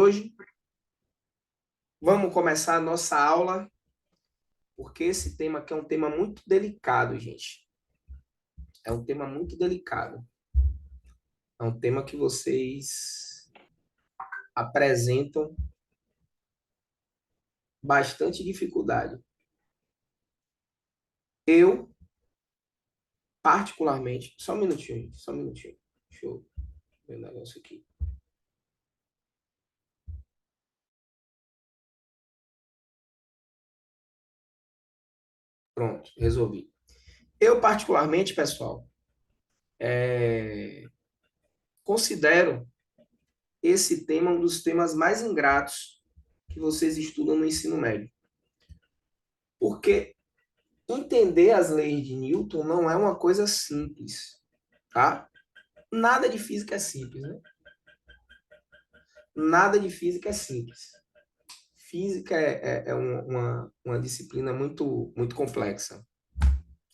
hoje. Vamos começar a nossa aula, porque esse tema aqui é um tema muito delicado, gente. É um tema muito delicado. É um tema que vocês apresentam bastante dificuldade. Eu, particularmente... Só um minutinho, gente, só um minutinho. Deixa eu ver um negócio aqui. Pronto, resolvi. Eu, particularmente, pessoal, considero esse tema um dos temas mais ingratos que vocês estudam no ensino médio. Porque entender as leis de Newton não é uma coisa simples, tá? Nada de física é simples, né? Nada de física é simples. Física é uma disciplina muito complexa.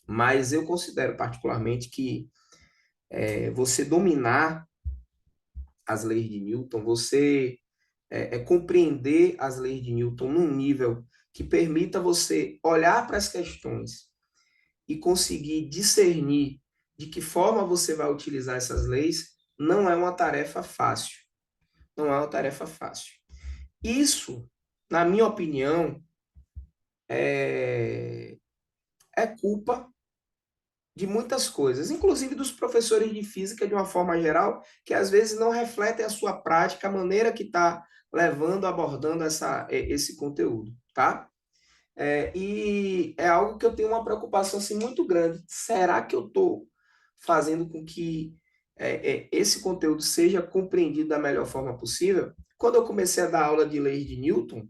Mas eu considero particularmente que você dominar as leis de Newton, você compreender as leis de Newton num nível que permita você olhar para as questões e conseguir discernir de que forma você vai utilizar essas leis, não é uma tarefa fácil. Não é uma tarefa fácil. Isso, na minha opinião, é culpa de muitas coisas, inclusive dos professores de física de uma forma geral, que às vezes não refletem a sua prática, a maneira que está levando, abordando esse conteúdo, tá? E é algo que eu tenho uma preocupação assim, muito grande. Será que eu estou fazendo com que esse conteúdo seja compreendido da melhor forma possível? Quando eu comecei a dar aula de leis de Newton,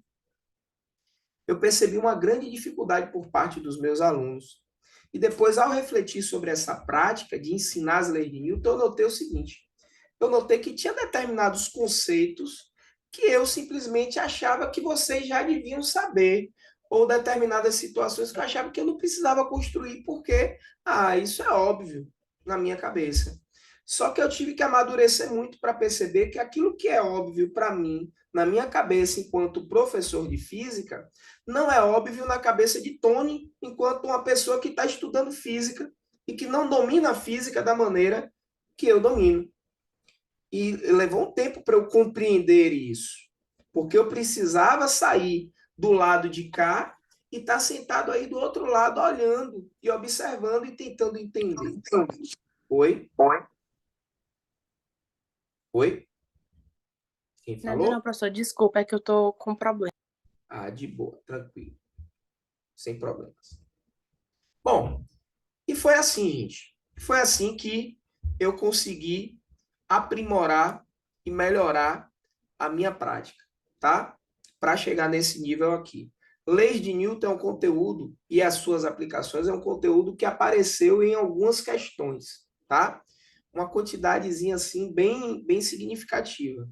eu percebi uma grande dificuldade por parte dos meus alunos. E depois, ao refletir sobre essa prática de ensinar as leis de Newton, eu notei o seguinte: eu notei que tinha determinados conceitos que eu simplesmente achava que vocês já deviam saber, ou determinadas situações que eu achava que eu não precisava construir, porque, isso é óbvio na minha cabeça. Só que eu tive que amadurecer muito para perceber que aquilo que é óbvio para mim, na minha cabeça, enquanto professor de física, não é óbvio na cabeça de Tony, enquanto uma pessoa que está estudando física e que não domina a física da maneira que eu domino. E levou um tempo para eu compreender isso, porque eu precisava sair do lado de cá e estar sentado aí do outro lado, olhando e observando e tentando entender. Oi? Oi? Quem Nada falou? não, professor. Desculpa, é que eu tô com problema. De boa, tranquilo. Sem problemas. Bom, e foi assim, gente. Foi assim que eu consegui aprimorar e melhorar a minha prática, tá? Para chegar nesse nível aqui. Leis de Newton é um conteúdo e as suas aplicações é um conteúdo que apareceu em algumas questões, tá? Uma quantidadezinha assim bem significativa.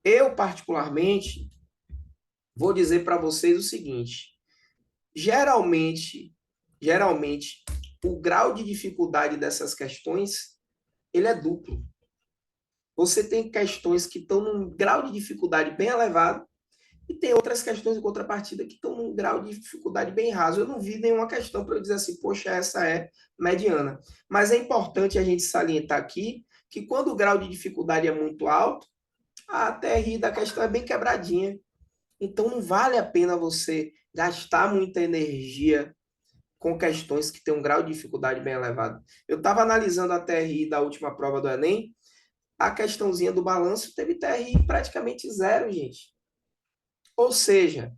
Eu particularmente vou dizer para vocês o seguinte: geralmente o grau de dificuldade dessas questões ele é duplo. Você tem questões que estão num grau de dificuldade bem elevado e tem outras questões de contrapartida que estão num grau de dificuldade bem raso. Eu não vi nenhuma questão para eu dizer assim, poxa, essa é mediana. Mas é importante a gente salientar aqui que quando o grau de dificuldade é muito alto, a TRI da questão é bem quebradinha. Então não vale a pena você gastar muita energia com questões que têm um grau de dificuldade bem elevado. Eu estava analisando a TRI da última prova do Enem, a questãozinha do balanço teve TRI praticamente zero, gente. Ou seja,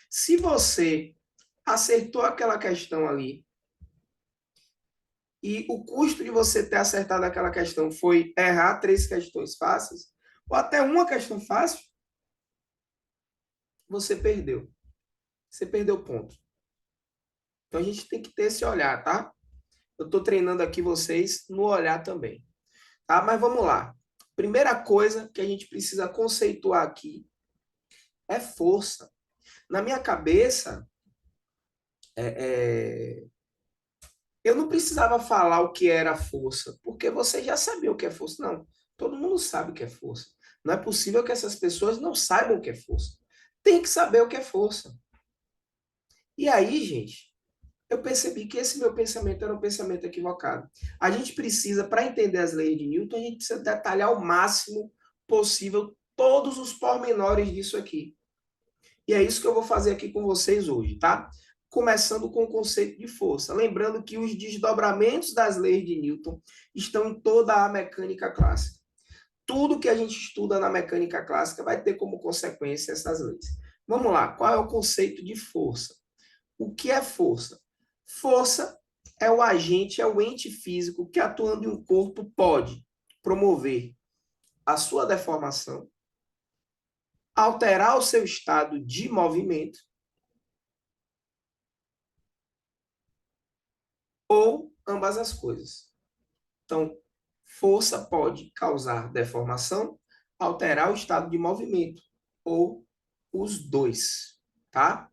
se você acertou aquela questão ali e o custo de você ter acertado aquela questão foi errar 3 questões fáceis, ou até uma questão fácil, você perdeu. Você perdeu ponto. Então a gente tem que ter esse olhar, tá? Eu estou treinando aqui vocês no olhar também. Tá? Mas vamos lá. Primeira coisa que a gente precisa conceituar aqui é força. Na minha cabeça, eu não precisava falar o que era força, porque você já sabia o que é força. Não, todo mundo sabe o que é força. Não é possível que essas pessoas não saibam o que é força. Tem que saber o que é força. E aí, gente, eu percebi que esse meu pensamento era um pensamento equivocado. A gente precisa, para entender as leis de Newton, a gente precisa detalhar o máximo possível todos os pormenores disso aqui. E é isso que eu vou fazer aqui com vocês hoje, tá? Começando com o conceito de força. Lembrando que os desdobramentos das leis de Newton estão em toda a mecânica clássica. Tudo que a gente estuda na mecânica clássica vai ter como consequência essas leis. Vamos lá, qual é o conceito de força? O que é força? Força é o agente, é o ente físico que, atuando em um corpo, pode promover a sua deformação, alterar o seu estado de movimento ou ambas as coisas. Então, força pode causar deformação, alterar o estado de movimento ou os dois, tá?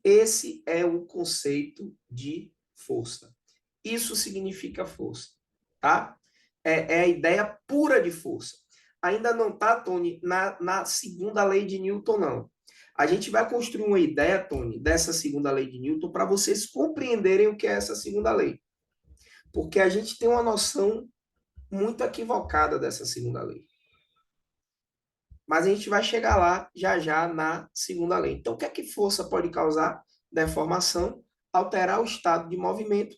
Esse é o conceito de força. Isso significa força, tá? É a ideia pura de força. Ainda não está, Tony, na segunda lei de Newton, não. A gente vai construir uma ideia, Tony, dessa segunda lei de Newton para vocês compreenderem o que é essa segunda lei. Porque a gente tem uma noção muito equivocada dessa segunda lei. Mas a gente vai chegar lá já já na segunda lei. Então, o que é que força pode causar? Deformação, alterar o estado de movimento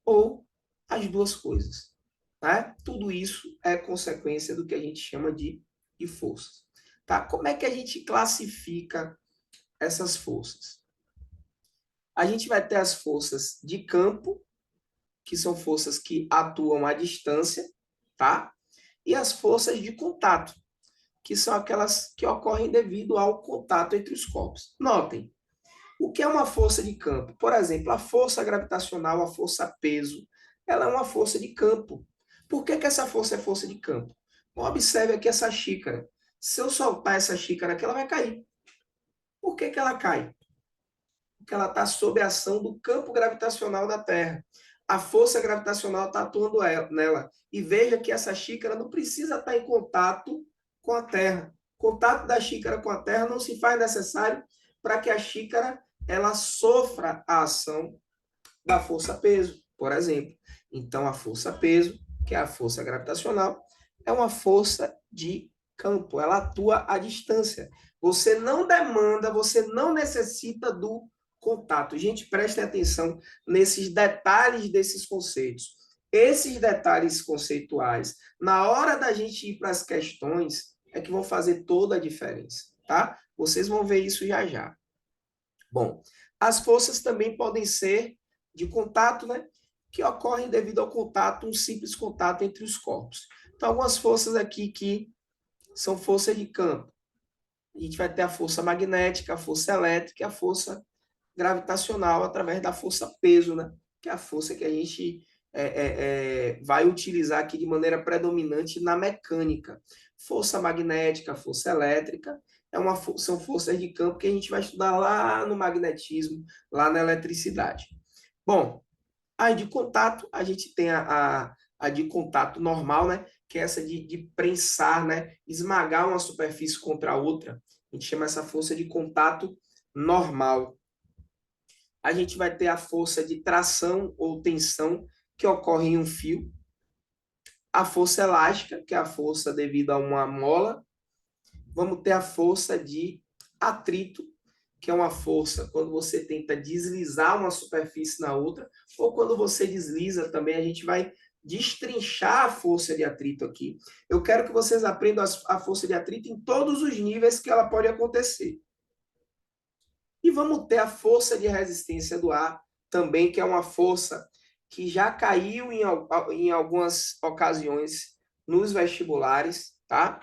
ou as duas coisas. Né? Tudo isso é consequência do que a gente chama de forças. Tá? Como é que a gente classifica essas forças? A gente vai ter as forças de campo, que são forças que atuam à distância, tá? E as forças de contato, que são aquelas que ocorrem devido ao contato entre os corpos. Notem, o que é uma força de campo? Por exemplo, a força gravitacional, a força peso, ela é uma força de campo. Por que essa força é força de campo? Bom, observe aqui essa xícara. Se eu soltar essa xícara aqui, ela vai cair. Por que ela cai? Porque ela está sob a ação do campo gravitacional da Terra. A força gravitacional está atuando nela. E veja que essa xícara não precisa estar em contato com a Terra. O contato da xícara com a Terra não se faz necessário para que a xícara ela sofra a ação da força-peso, por exemplo. Então, a força-peso, que é a força gravitacional, é uma força de campo. Ela atua à distância. Você não demanda, você não necessita do contato. Gente, prestem atenção nesses detalhes desses conceitos. Esses detalhes conceituais, na hora da gente ir para as questões, é que vão fazer toda a diferença, tá? Vocês vão ver isso já já. Bom, as forças também podem ser de contato, né? Que ocorrem devido ao contato, um simples contato entre os corpos. Então, algumas forças aqui que são forças de campo. A gente vai ter a força magnética, a força elétrica e a força gravitacional através da força peso, né? Que é a força que a gente vai utilizar aqui de maneira predominante na mecânica. Força magnética, força elétrica, são forças de campo que a gente vai estudar lá no magnetismo, lá na eletricidade. Bom, aí de contato, a gente tem a de contato normal, né? Que é essa de prensar, né? Esmagar uma superfície contra a outra. A gente chama essa força de contato normal. A gente vai ter a força de tração ou tensão que ocorre em um fio. A força elástica, que é a força devido a uma mola. Vamos ter a força de atrito, que é uma força quando você tenta deslizar uma superfície na outra, ou quando você desliza também, a gente vai destrinchar a força de atrito aqui. Eu quero que vocês aprendam a força de atrito em todos os níveis que ela pode acontecer. E vamos ter a força de resistência do ar também, que é uma força que já caiu em algumas ocasiões nos vestibulares, tá?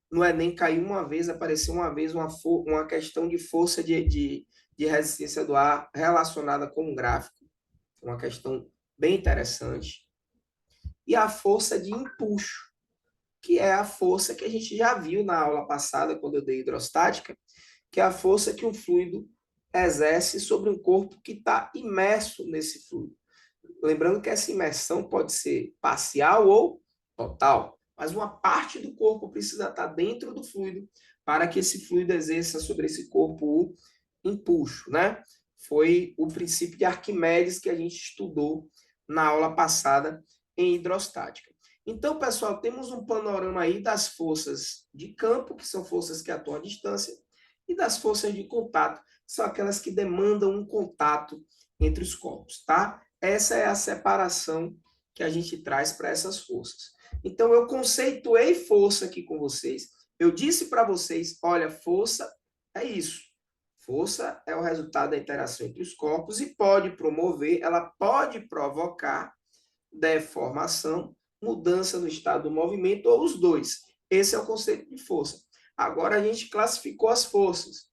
No Enem caiu uma vez, apareceu uma vez uma questão de força de resistência do ar relacionada com um gráfico, uma questão bem interessante. E a força de empuxo, que é a força que a gente já viu na aula passada, quando eu dei hidrostática, que é a força que um fluido exerce sobre um corpo que está imerso nesse fluido. Lembrando que essa imersão pode ser parcial ou total. mas uma parte do corpo precisa estar dentro do fluido para que esse fluido exerça sobre esse corpo o empuxo, né? Foi o princípio de Arquimedes que a gente estudou na aula passada em hidrostática. Então, pessoal, temos um panorama aí das forças de campo, que são forças que atuam à distância, e das forças de contato, que são aquelas que demandam um contato entre os corpos, tá? Essa é a separação que a gente traz para essas forças. Então, eu conceituei força aqui com vocês. Eu disse para vocês, olha, força é isso. Força é o resultado da interação entre os corpos e pode promover, ela pode provocar deformação, mudança no estado do movimento ou os dois. Esse é o conceito de força. Agora a gente classificou as forças.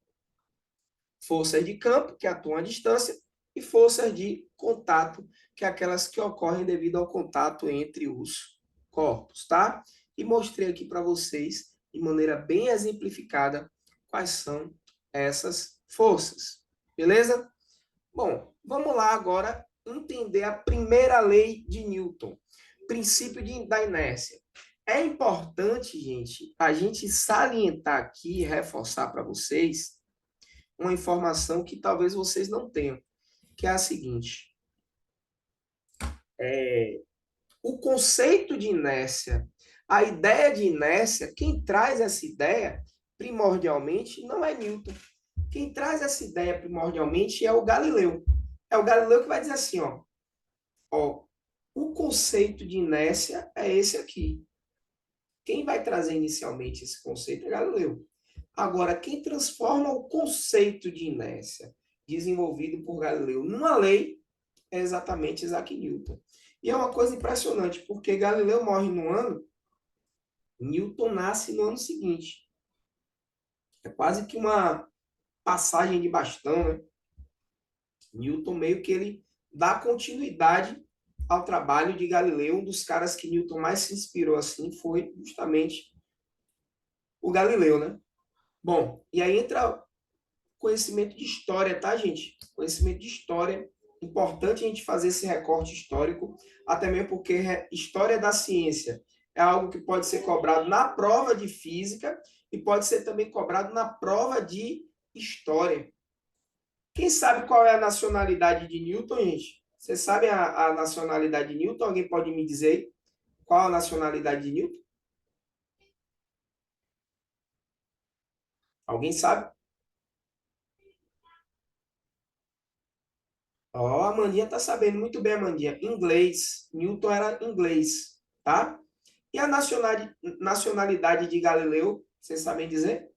Forças de campo, que atuam à distância, e forças de contato, que é aquelas que ocorrem devido ao contato entre os corpos, tá? E mostrei aqui para vocês, de maneira bem exemplificada, quais são essas forças. Beleza? Bom, vamos lá agora entender a primeira lei de Newton, princípio da inércia. É importante, gente, a gente salientar aqui e reforçar para vocês uma informação que talvez vocês não tenham, que é a seguinte: o conceito de inércia, a ideia de inércia, quem traz essa ideia primordialmente não é Newton. Quem traz essa ideia primordialmente é o Galileu. É o Galileu que vai dizer assim, ó, o conceito de inércia é esse aqui. Quem vai trazer inicialmente esse conceito é Galileu. Agora, quem transforma o conceito de inércia desenvolvido por Galileu numa lei é exatamente Isaac Newton. E é uma coisa impressionante, porque Galileu morre no ano, Newton nasce no ano seguinte. É quase que uma passagem de bastão, né? Newton meio que ele dá continuidade ao trabalho de Galileu. Um dos caras que Newton mais se inspirou assim foi justamente o Galileu, né? Bom, e aí entra conhecimento de história, tá, gente? Conhecimento de história. Importante a gente fazer esse recorte histórico, até mesmo porque história da ciência é algo que pode ser cobrado na prova de física e pode ser também cobrado na prova de história. Quem sabe qual é a nacionalidade de Newton, gente? Você sabe a nacionalidade de Newton? Alguém pode me dizer qual a nacionalidade de Newton? Alguém sabe? Ó, a Amandinha tá sabendo muito bem, Amandinha. Inglês. Newton era inglês, tá? E a nacionalidade de Galileu, vocês sabem dizer?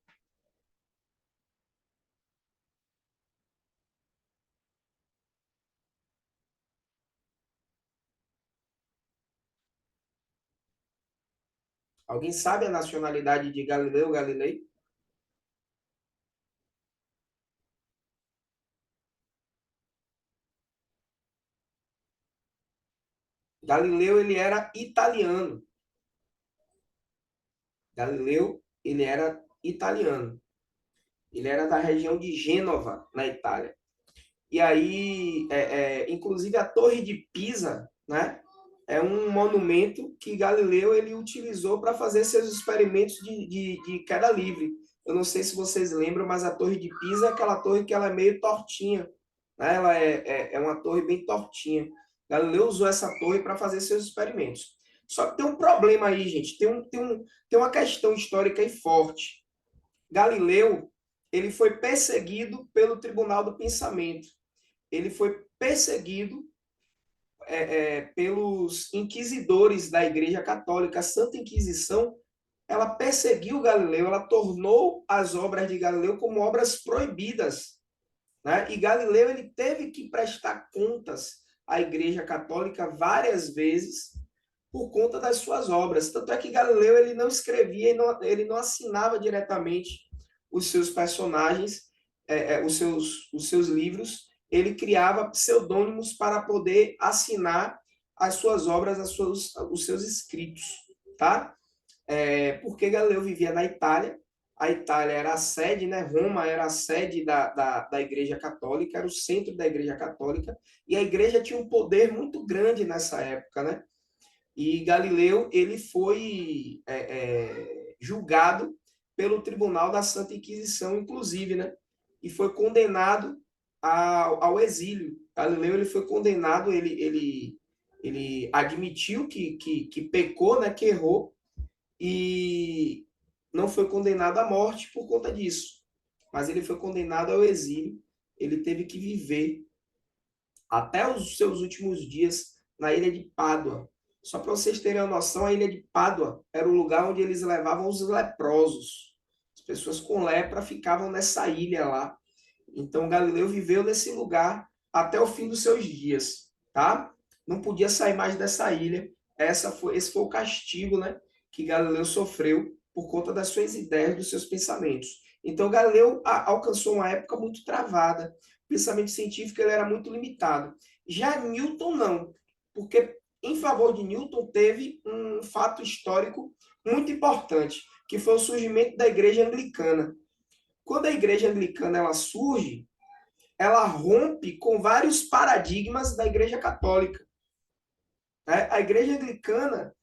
Alguém sabe a nacionalidade de Galileu Galilei? Galileu, ele era italiano. Galileu, ele era italiano. Ele era da região de Gênova, na Itália. E aí, inclusive a Torre de Pisa, né, é um monumento que Galileu ele utilizou para fazer seus experimentos de queda livre. Eu não sei se vocês lembram, mas a Torre de Pisa é aquela torre que ela é meio tortinha, né? Ela é uma torre bem tortinha. Galileu usou essa torre para fazer seus experimentos. Só que tem um problema aí, gente. Tem uma questão histórica aí forte. Galileu ele foi perseguido pelo Tribunal do Pensamento. Ele foi perseguido pelos inquisidores da Igreja Católica. A Santa Inquisição, ela perseguiu Galileu, ela tornou as obras de Galileu como obras proibidas, né? E Galileu ele teve que prestar contas à Igreja Católica várias vezes por conta das suas obras. Tanto é que Galileu ele não escrevia, ele não assinava diretamente os seus personagens, os seus livros, ele criava pseudônimos para poder assinar as suas obras, os seus escritos, tá? Porque Galileu vivia na Itália, a Itália era a sede, né? Roma era a sede da Igreja Católica, era o centro da Igreja Católica, e a Igreja tinha um poder muito grande nessa época, né? E Galileu ele foi julgado pelo Tribunal da Santa Inquisição, inclusive, né? E foi condenado ao exílio. Galileu ele foi condenado, ele admitiu que pecou, né? Que errou, e não foi condenado à morte por conta disso. Mas ele foi condenado ao exílio. Ele teve que viver até os seus últimos dias na ilha de Pádua. Só para vocês terem uma noção, a ilha de Pádua era o lugar onde eles levavam os leprosos. As pessoas com lepra ficavam nessa ilha lá. Então Galileu viveu nesse lugar até o fim dos seus dias, tá? Não podia sair mais dessa ilha. Esse foi o castigo, né, que Galileu sofreu por conta das suas ideias, dos seus pensamentos. Então Galileu alcançou uma época muito travada. O pensamento científico ele era muito limitado. Já Newton não, porque em favor de Newton teve um fato histórico muito importante, que foi o surgimento da Igreja Anglicana. Quando a Igreja Anglicana ela surge, ela rompe com vários paradigmas da Igreja Católica. A Igreja Anglicana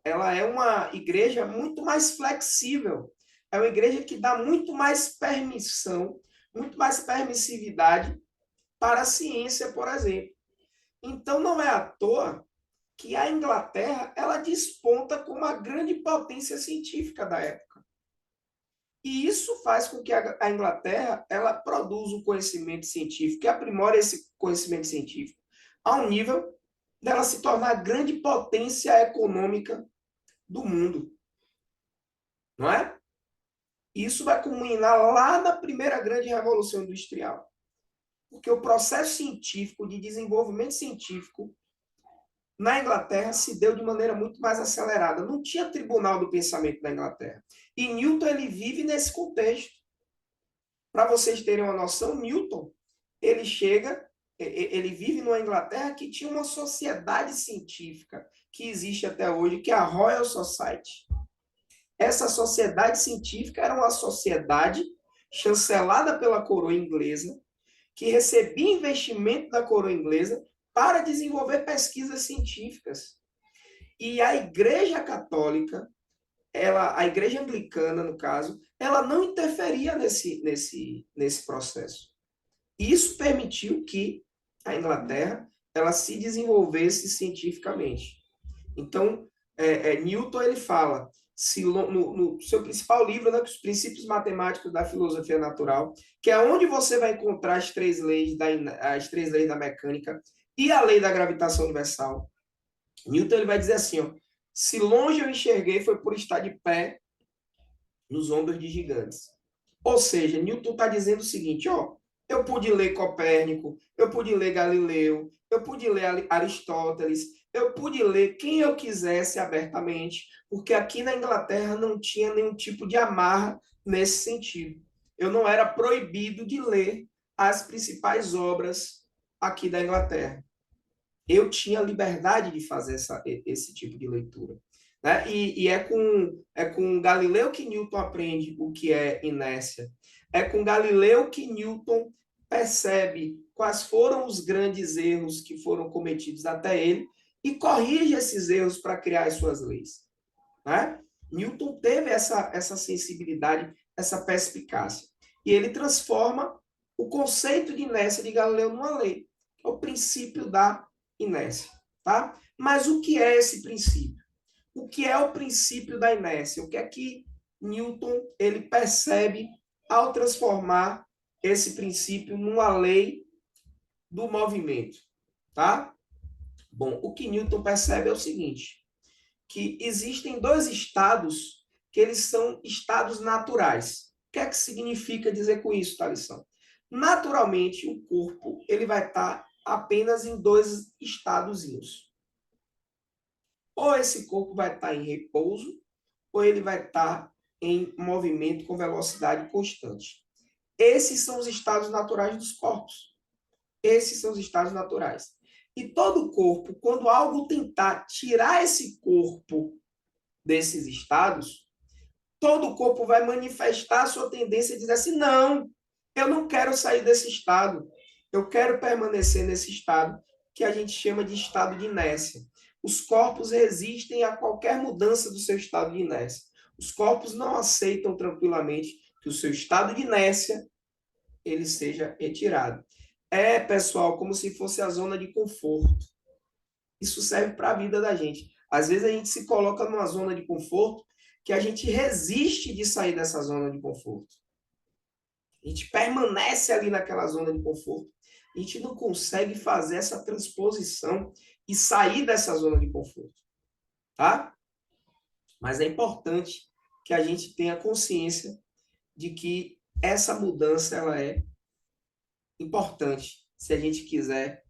ela é uma igreja muito mais flexível. É uma igreja que dá muito mais permissão, muito mais permissividade para a ciência, por exemplo. Então, não é à toa que a Inglaterra ela desponta como a grande potência científica da época. E isso faz com que a Inglaterra ela produza um conhecimento científico, que aprimore esse conhecimento científico ao nível dela se tornar a grande potência econômica do mundo. Não é? Isso vai culminar lá na primeira grande revolução industrial. Porque o processo científico, de desenvolvimento científico, na Inglaterra se deu de maneira muito mais acelerada. Não tinha tribunal do pensamento na Inglaterra. E Newton ele vive nesse contexto. Para vocês terem uma noção, Newton ele vive numa Inglaterra que tinha uma sociedade científica que existe até hoje, que é a Royal Society. Essa sociedade científica era uma sociedade chancelada pela coroa inglesa, que recebia investimento da coroa inglesa para desenvolver pesquisas científicas. E a Igreja Católica, a Igreja Anglicana, no caso, ela não interferia nesse processo. Isso permitiu que a Inglaterra ela se desenvolvesse cientificamente. Então, Newton ele fala, no seu principal livro, né, Os Princípios Matemáticos da Filosofia Natural, que é onde você vai encontrar as três leis da mecânica e a lei da gravitação universal. Newton ele vai dizer assim, ó, se longe eu enxerguei foi por estar de pé nos ombros de gigantes. Ou seja, Newton está dizendo o seguinte, ó, eu pude ler Copérnico, eu pude ler Galileu, eu pude ler Aristóteles, eu pude ler quem eu quisesse abertamente, porque aqui na Inglaterra não tinha nenhum tipo de amarra nesse sentido. Eu não era proibido de ler as principais obras aqui da Inglaterra. Eu tinha liberdade de fazer esse tipo de leitura. Né? E é com Galileu que Newton aprende o que é inércia. É com Galileu que Newton percebe quais foram os grandes erros que foram cometidos até ele e corrige esses erros para criar as suas leis. Né? Newton teve essa sensibilidade, essa perspicácia. E ele transforma o conceito de inércia de Galileu numa lei, que é o princípio da inércia. Tá? Mas o que é esse princípio? O que é o princípio da inércia? O que é que Newton ele percebe ao transformar esse princípio numa lei do movimento? Tá? Bom, o que Newton percebe é o seguinte, que existem dois estados que eles são estados naturais. O que é que significa dizer com isso, Thalisson? Naturalmente, o corpo ele vai estar apenas em dois estadozinhos. Ou esse corpo vai estar em repouso, ou ele vai estar em movimento com velocidade constante. Esses são os estados naturais dos corpos. Esses são os estados naturais. E todo corpo, quando algo tentar tirar esse corpo desses estados, todo o corpo vai manifestar a sua tendência a dizer assim, não, eu não quero sair desse estado, eu quero permanecer nesse estado que a gente chama de estado de inércia. Os corpos resistem a qualquer mudança do seu estado de inércia. Os corpos não aceitam tranquilamente que o seu estado de inércia ele seja retirado. É, pessoal, como se fosse a zona de conforto. Isso serve para a vida da gente. Às vezes a gente se coloca numa zona de conforto que a gente resiste de sair dessa zona de conforto. A gente permanece ali naquela zona de conforto. A gente não consegue fazer essa transposição e sair dessa zona de conforto, tá? Mas é importante que a gente tenha consciência de que essa mudança ela é importante se a gente quiser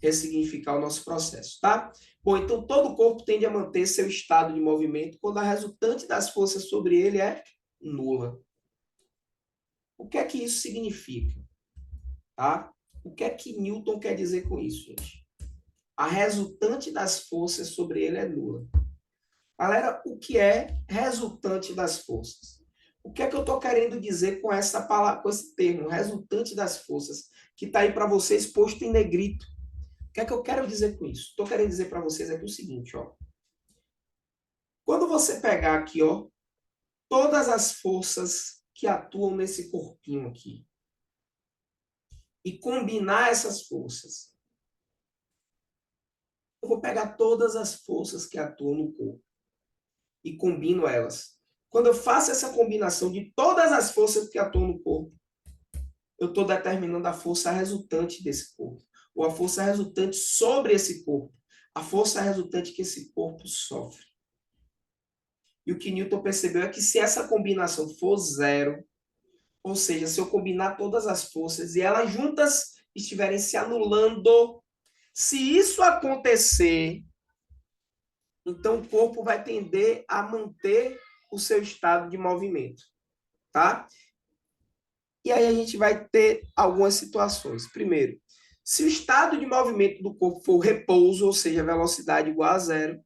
ressignificar o nosso processo, tá? Bom, então todo o corpo tende a manter seu estado de movimento quando a resultante das forças sobre ele é nula. O que é que isso significa? Tá? O que é que Newton quer dizer com isso, gente? A resultante das forças sobre ele é nula. Galera, o que é resultante das forças? O que é que eu estou querendo dizer com essa palavra, com esse termo, resultante das forças, que está aí para vocês posto em negrito? O que é que eu quero dizer com isso? Estou querendo dizer para vocês aqui o seguinte, ó. Quando você pegar aqui, ó, todas as forças que atuam nesse corpinho aqui e combinar essas forças, eu vou pegar todas as forças que atuam no corpo e combino elas. Quando eu faço essa combinação de todas as forças que atuam no corpo, eu estou determinando a força resultante desse corpo, ou a força resultante sobre esse corpo, a força resultante que esse corpo sofre. E o que Newton percebeu é que se essa combinação for zero, ou seja, se eu combinar todas as forças e elas juntas estiverem se anulando, se isso acontecer, então o corpo vai tender a manter o seu estado de movimento, tá? E aí a gente vai ter algumas situações. Primeiro, se o estado de movimento do corpo for repouso, ou seja, velocidade igual a zero,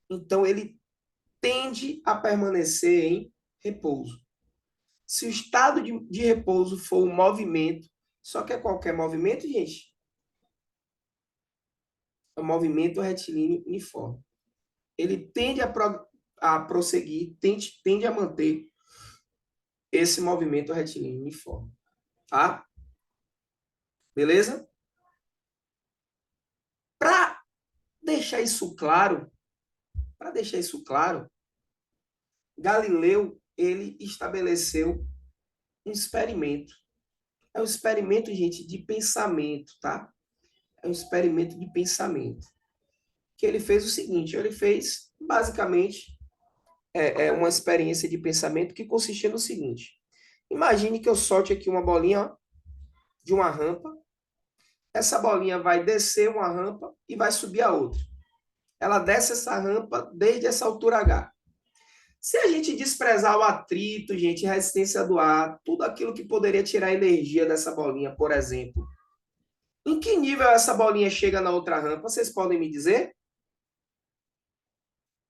então ele tende a permanecer em repouso. Se o estado de repouso for o movimento, só que é qualquer movimento, gente, é um movimento retilíneo uniforme. Ele tende a prosseguir, tende a manter esse movimento retilíneo uniforme. Tá? Beleza? Para deixar isso claro, Galileu ele estabeleceu um experimento. É um experimento, gente, de pensamento, tá? É um experimento de pensamento. Que ele fez o seguinte, ele fez basicamente uma experiência de pensamento que consistia no seguinte. Imagine que eu solte aqui uma bolinha ó, de uma rampa. Essa bolinha vai descer uma rampa e vai subir a outra. Ela desce essa rampa desde essa altura H. Se a gente desprezar o atrito, gente, a resistência do ar, tudo aquilo que poderia tirar energia dessa bolinha, por exemplo, em que nível essa bolinha chega na outra rampa? Vocês podem me dizer?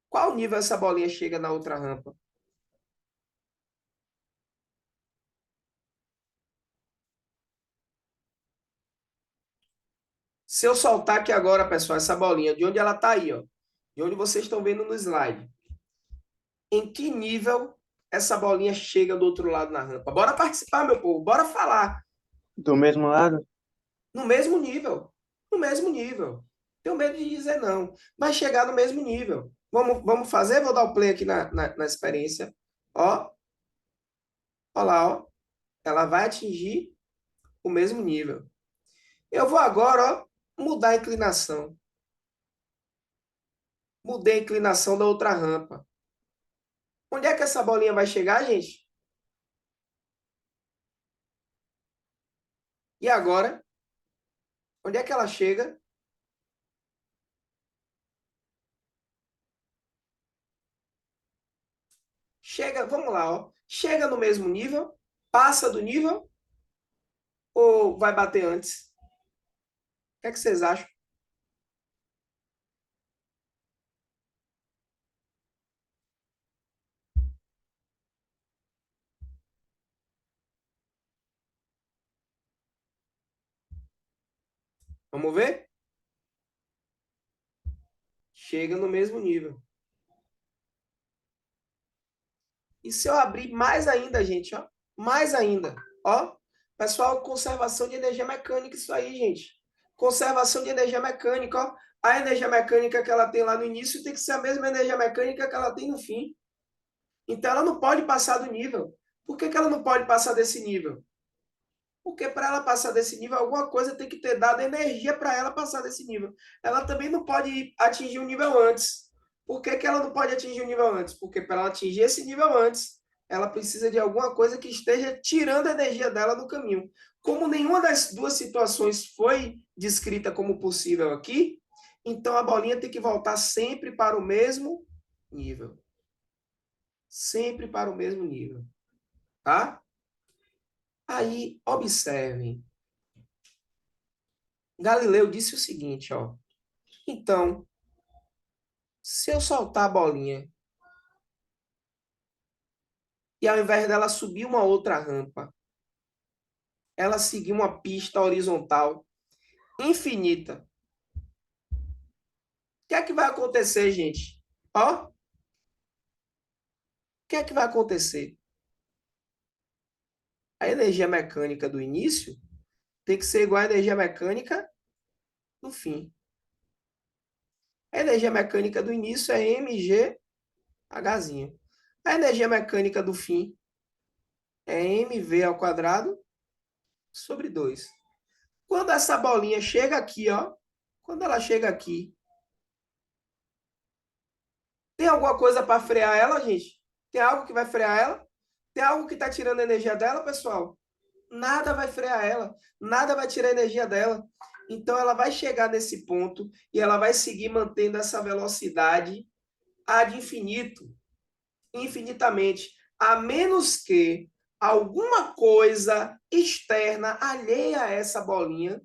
Qual nível essa bolinha chega na outra rampa? Se eu soltar aqui agora, pessoal, essa bolinha, de onde ela está aí, ó, de onde vocês estão vendo no slide, em que nível essa bolinha chega do outro lado na rampa? Bora participar, meu povo, bora falar. Do mesmo lado? No mesmo nível. No mesmo nível. Tenho medo de dizer não. Vai chegar no mesmo nível. Vamos fazer? Vou dar o play aqui na experiência. Ó, ó lá, ó. Ela vai atingir o mesmo nível. Eu vou agora, ó, mudar a inclinação. Mudei a inclinação da outra rampa. Onde é que essa bolinha vai chegar, gente? E agora? Onde é que ela chega? Chega, vamos lá, ó. Chega no mesmo nível? Passa do nível? Ou vai bater antes? O que é que vocês acham? Vamos ver? chega no mesmo nível. E se eu abrir mais ainda, gente, ó, mais ainda, ó, pessoal, conservação de energia mecânica, isso aí, gente. Conservação de energia mecânica, ó. A energia mecânica que ela tem lá no início tem que ser a mesma energia mecânica que ela tem no fim. Então, ela não pode passar do nível. Por que ela não pode passar desse nível? Porque para ela passar desse nível, alguma coisa tem que ter dado energia para ela passar desse nível. Ela também não pode atingir o nível antes. Por que ela não pode atingir o nível antes? Porque para ela atingir esse nível antes, ela precisa de alguma coisa que esteja tirando a energia dela do caminho. Como nenhuma das duas situações foi descrita como possível aqui, então a bolinha tem que voltar sempre para o mesmo nível. Sempre para o mesmo nível. Tá? Aí, observem. Galileu disse o seguinte, ó. Então, se eu soltar a bolinha e ao invés dela subir uma outra rampa, ela seguir uma pista horizontal infinita, o que é que vai acontecer, gente? Ó, o que é que vai acontecer? A energia mecânica do início tem que ser igual à energia mecânica do fim. A energia mecânica do início é mg Hzinho. A energia mecânica do fim é mv ao quadrado sobre 2. Quando essa bolinha chega aqui, ó, quando ela chega aqui, tem alguma coisa para frear ela, gente? Tem algo que vai frear ela? Tem algo que está tirando a energia dela, pessoal? Nada vai frear ela, nada vai tirar a energia dela. Então ela vai chegar nesse ponto e ela vai seguir mantendo essa velocidade ad infinito, infinitamente, a menos que alguma coisa externa alheia a essa bolinha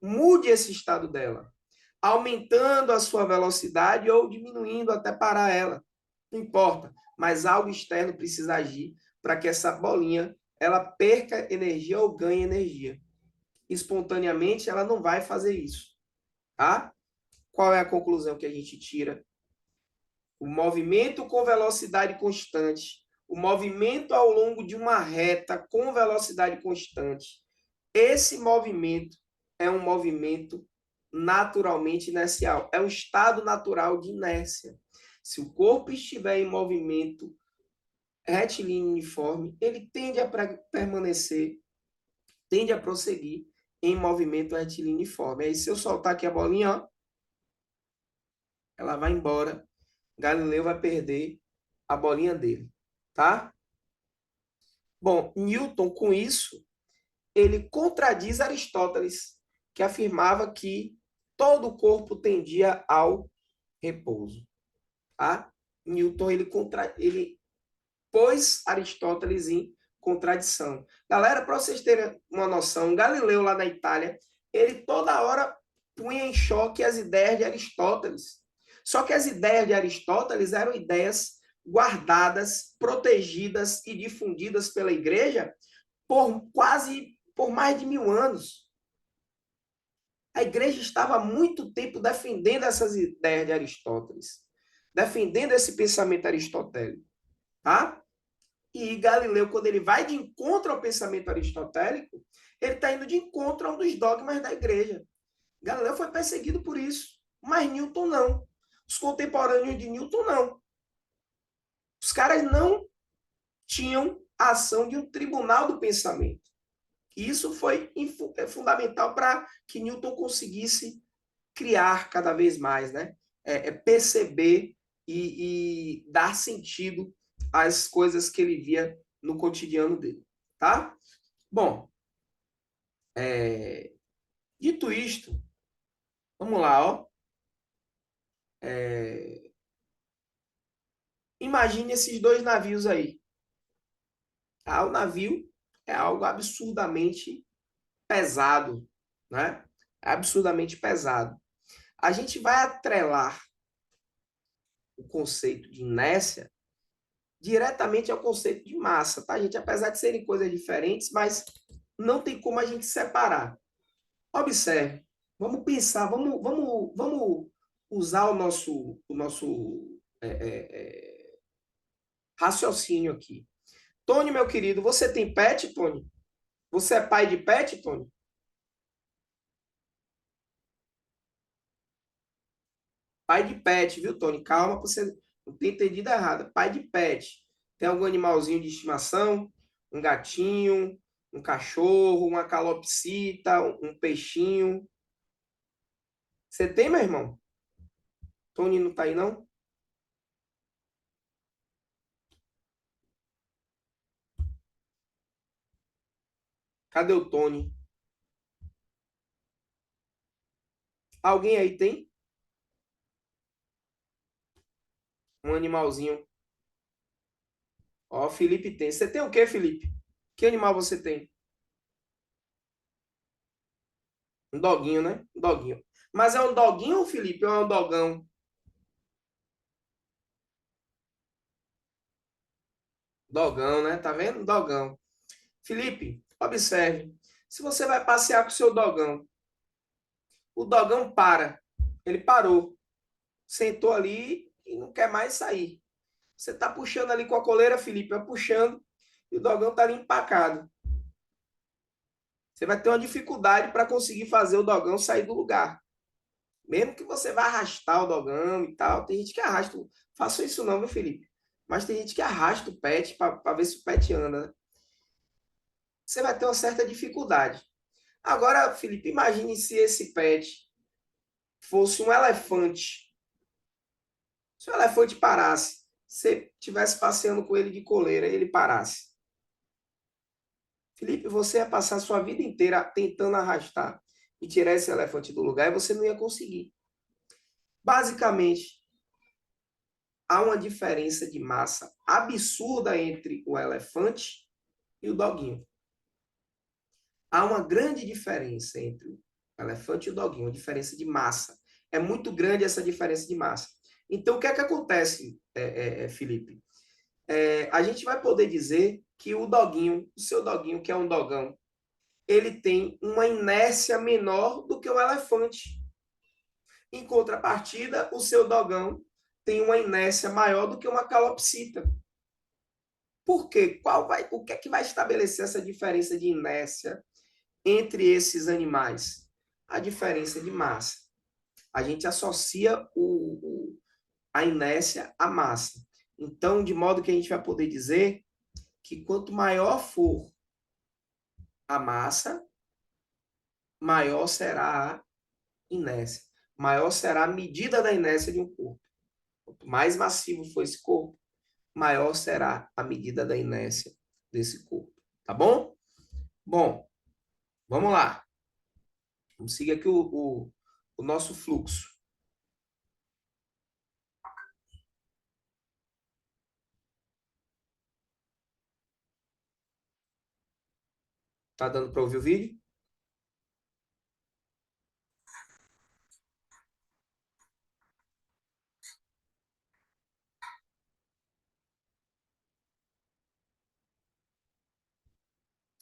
mude esse estado dela, aumentando a sua velocidade ou diminuindo até parar ela. Não importa, mas algo externo precisa agir para que essa bolinha ela perca energia ou ganhe energia. Espontaneamente, ela não vai fazer isso, tá? Qual é a conclusão que a gente tira? O movimento com velocidade constante, o movimento ao longo de uma reta com velocidade constante, esse movimento é um movimento naturalmente inercial. É um estado natural de inércia. Se o corpo estiver em movimento retilíneo uniforme, ele tende a permanecer, tende a prosseguir em movimento retilíneo uniforme. Aí, se eu soltar aqui a bolinha, ó, ela vai embora. Galileu vai perder a bolinha dele, tá? Bom, Newton, com isso, ele contradiz Aristóteles, que afirmava que todo o corpo tendia ao repouso. Tá? Newton ele pôs Aristóteles em contradição. Galera, para vocês terem uma noção, Galileu lá na Itália, ele toda hora punha em choque as ideias de Aristóteles. Só que as ideias de Aristóteles eram ideias guardadas, protegidas e difundidas pela igreja por mais de 1000 anos. A igreja estava há muito tempo defendendo essas ideias de Aristóteles, defendendo esse pensamento aristotélico, tá? E Galileu, quando ele vai de encontro ao pensamento aristotélico, ele está indo de encontro a um dos dogmas da igreja. Galileu foi perseguido por isso, mas Newton não. Os contemporâneos de Newton não. Os caras não tinham a ação de um tribunal do pensamento. Isso foi fundamental para que Newton conseguisse criar cada vez mais, né? Perceber e dar sentido às coisas que ele via no cotidiano dele, tá? Bom, dito isto, vamos lá, ó. Imagine esses dois navios aí. Tá? O navio é algo absurdamente pesado, né? É absurdamente pesado. A gente vai atrelar o conceito de inércia diretamente ao conceito de massa, tá, gente? Apesar de serem coisas diferentes, mas não tem como a gente separar. Observe, vamos pensar, vamos usar o nosso raciocínio aqui. Tony, meu querido, você tem pet, Tony? Você é pai de pet, Tony? Pai de pet, viu, Tony? Calma, você não tem entendido errado. Pai de pet. Tem algum animalzinho de estimação? Um gatinho, um cachorro, uma calopsita, um peixinho? Você tem, meu irmão? Tony não tá aí, não? Cadê o Tony? Alguém aí tem um animalzinho? Ó, Felipe tem. Você tem o quê, Felipe? Que animal você tem? Um doguinho, né? Um doguinho. Mas é um doguinho, Felipe, ou é um dogão? Dogão, né? Tá vendo? Dogão. Felipe, observe. Se você vai passear com o seu dogão, o dogão para. Ele parou. Sentou ali e não quer mais sair. Você tá puxando ali com a coleira, Felipe, vai puxando e o dogão tá ali empacado. Você vai ter uma dificuldade para conseguir fazer o dogão sair do lugar. Mesmo que você vá arrastar o dogão e tal, tem gente que arrasta. Faça isso não, meu Felipe. Mas tem gente que arrasta o pet para ver se o pet anda, né? Você vai ter uma certa dificuldade. Agora, Felipe, imagine se esse pet fosse um elefante. Se o elefante parasse, você estivesse passeando com ele de coleira e ele parasse. Felipe, você ia passar a sua vida inteira tentando arrastar e tirar esse elefante do lugar e você não ia conseguir. Basicamente, há uma diferença de massa absurda entre o elefante e o doguinho. Há uma grande diferença entre o elefante e o doguinho, uma diferença de massa. É muito grande essa diferença de massa. Então, o que é que acontece, Felipe? A gente vai poder dizer que o doguinho, o seu doguinho, que é um dogão, ele tem uma inércia menor do que o elefante. Em contrapartida, o seu dogão tem uma inércia maior do que uma calopsita. Por quê? O que é que vai estabelecer essa diferença de inércia entre esses animais? A diferença de massa. A gente associa a inércia à massa. Então, de modo que a gente vai poder dizer que quanto maior for a massa, maior será a inércia. Maior será a medida da inércia de um corpo. Quanto mais massivo for esse corpo, maior será a medida da inércia desse corpo. Tá bom? Bom, vamos lá. Vamos seguir aqui o nosso fluxo. Tá dando para ouvir o vídeo?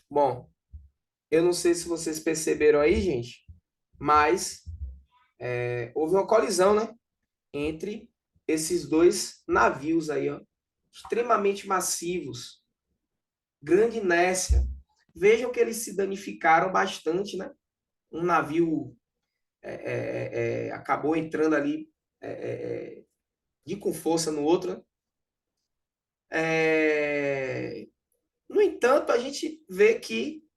Bom, eu não sei se vocês perceberam aí, gente, mas houve uma colisão, né? Entre esses dois navios aí, ó, extremamente massivos, grande inércia. Vejam que eles se danificaram bastante, né? Um navio acabou entrando ali de com força no outro. Né? No entanto, a gente vê que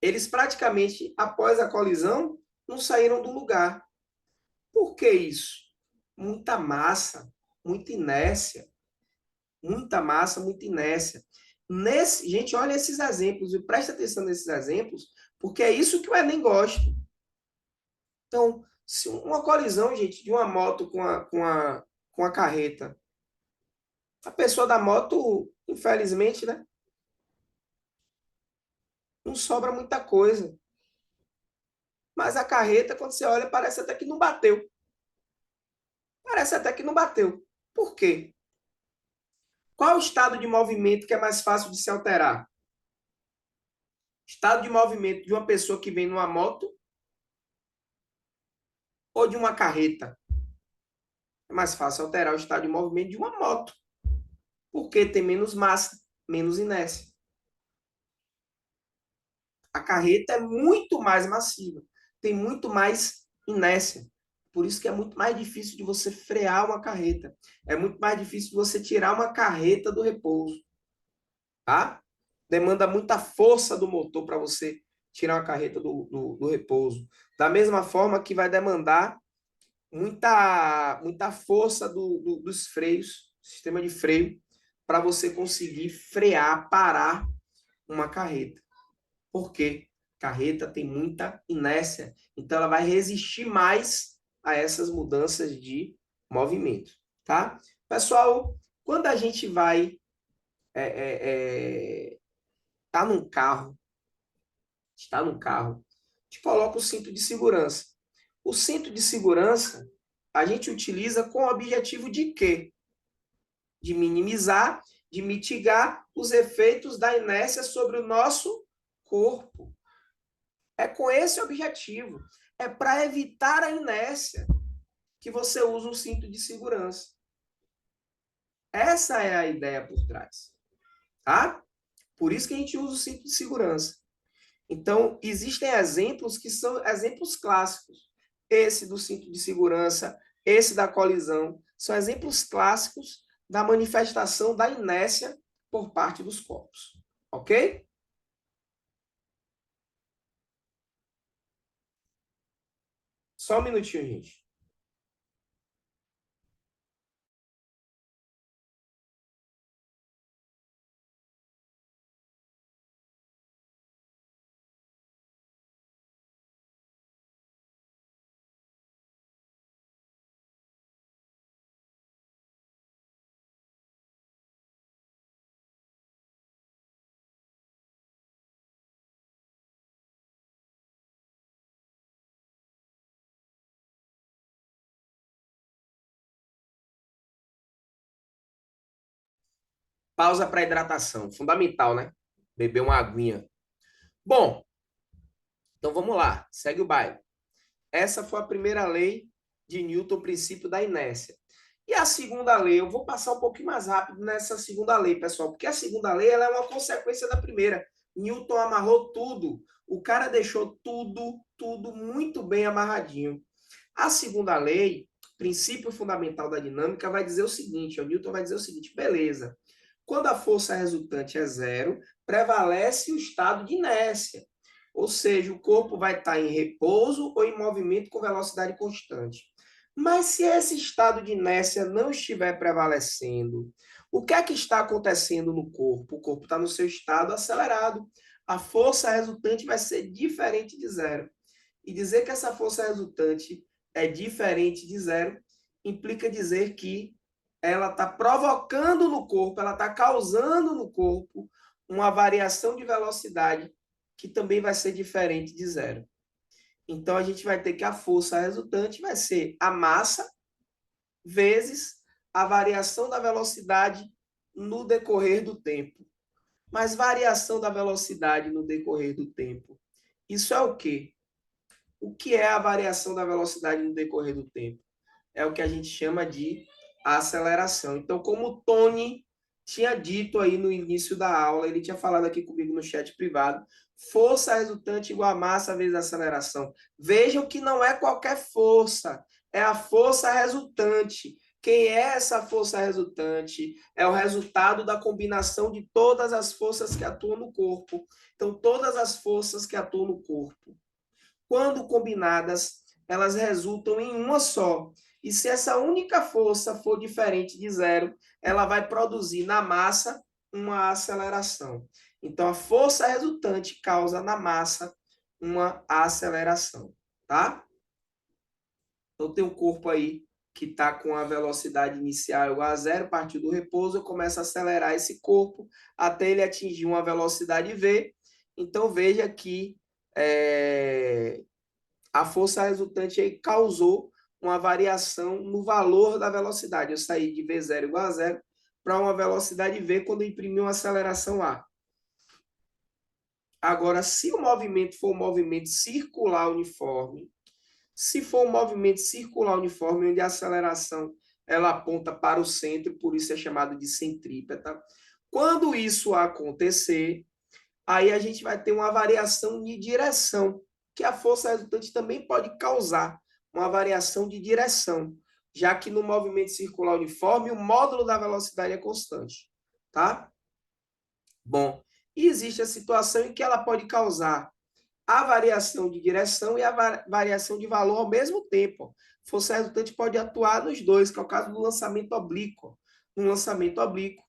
eles praticamente, após a colisão, não saíram do lugar. Por que isso? Muita massa, muita inércia. Muita massa, muita inércia. Gente, olha esses exemplos e presta atenção nesses exemplos, porque é isso que o Enem gosta. Então, se uma colisão, gente, de uma moto com a carreta, a pessoa da moto, infelizmente, né, não sobra muita coisa. Mas a carreta, quando você olha, parece até que não bateu. Parece até que não bateu. Por quê? Qual o estado de movimento que é mais fácil de se alterar? Estado de movimento de uma pessoa que vem numa moto ou de uma carreta? É mais fácil alterar o estado de movimento de uma moto, porque tem menos massa, menos inércia. A carreta é muito mais massiva, tem muito mais inércia. Por isso que é muito mais difícil de você frear uma carreta. É muito mais difícil de você tirar uma carreta do repouso. Tá? Demanda muita força do motor para você tirar uma carreta do repouso. Da mesma forma que vai demandar muita força dos freios, sistema de freio, para você conseguir frear, parar uma carreta. Por quê? Carreta tem muita inércia, então ela vai resistir mais a essas mudanças de movimento, tá? Pessoal, quando a gente vai tá num carro, está num carro, a gente coloca o cinto de segurança. O cinto de segurança a gente utiliza com o objetivo de quê? De minimizar, de mitigar os efeitos da inércia sobre o nosso corpo. É com esse objetivo. É para evitar a inércia que você usa o cinto de segurança. Essa é a ideia por trás. Tá? Por isso que a gente usa o cinto de segurança. Então, existem exemplos que são exemplos clássicos. Esse do cinto de segurança, esse da colisão, são exemplos clássicos da manifestação da inércia por parte dos corpos. Ok? Só um minutinho, gente. Pausa para hidratação. Fundamental, né? Beber uma aguinha. Bom, então vamos lá. Segue o baile. Essa foi a primeira lei de Newton, o princípio da inércia. E a segunda lei, eu vou passar um pouquinho mais rápido nessa segunda lei, pessoal, porque a segunda lei ela é uma consequência da primeira. Newton amarrou tudo. O cara deixou tudo muito bem amarradinho. A segunda lei, princípio fundamental da dinâmica, vai dizer o seguinte, o Newton vai dizer o seguinte, beleza, quando a força resultante é zero, prevalece o estado de inércia. Ou seja, o corpo vai estar em repouso ou em movimento com velocidade constante. Mas se esse estado de inércia não estiver prevalecendo, o que é que está acontecendo no corpo? O corpo está no seu estado acelerado. A força resultante vai ser diferente de zero. E dizer que essa força resultante é diferente de zero implica dizer que ela está provocando no corpo, ela está causando no corpo uma variação de velocidade que também vai ser diferente de zero. Então, a gente vai ter que a força resultante vai ser a massa vezes a variação da velocidade no decorrer do tempo. Mas variação da velocidade no decorrer do tempo, isso é o quê? O que é a variação da velocidade no decorrer do tempo? É o que a gente chama de aceleração. Então, como o Tony tinha dito aí no início da aula, ele tinha falado aqui comigo no chat privado, força resultante igual a massa vezes aceleração. Vejam que não é qualquer força, é a força resultante. Quem é essa força resultante? É o resultado da combinação de todas as forças que atuam no corpo. Então, todas as forças que atuam no corpo, quando combinadas, elas resultam em uma só. E se essa única força for diferente de zero, ela vai produzir na massa uma aceleração. Então, a força resultante causa na massa uma aceleração, tá? Então, tem um corpo aí que está com a velocidade inicial igual a zero, partiu do repouso, eu começo a acelerar esse corpo até ele atingir uma velocidade V. Então, veja que a força resultante aí causou uma variação no valor da velocidade. Eu saí de V0 igual a zero para uma velocidade V quando eu imprimi uma aceleração A. Agora, se o movimento for um movimento circular uniforme, Se for um movimento circular uniforme, onde a aceleração ela aponta para o centro, por isso é chamado de centrípeta. Quando isso acontecer, aí a gente vai ter uma variação de direção, que a força resultante também pode causar uma variação de direção, já que no movimento circular uniforme, o módulo da velocidade é constante, tá? Bom, e existe a situação em que ela pode causar a variação de direção e a variação de valor ao mesmo tempo. Força resultante pode atuar nos dois, que é o caso do lançamento oblíquo. No lançamento oblíquo,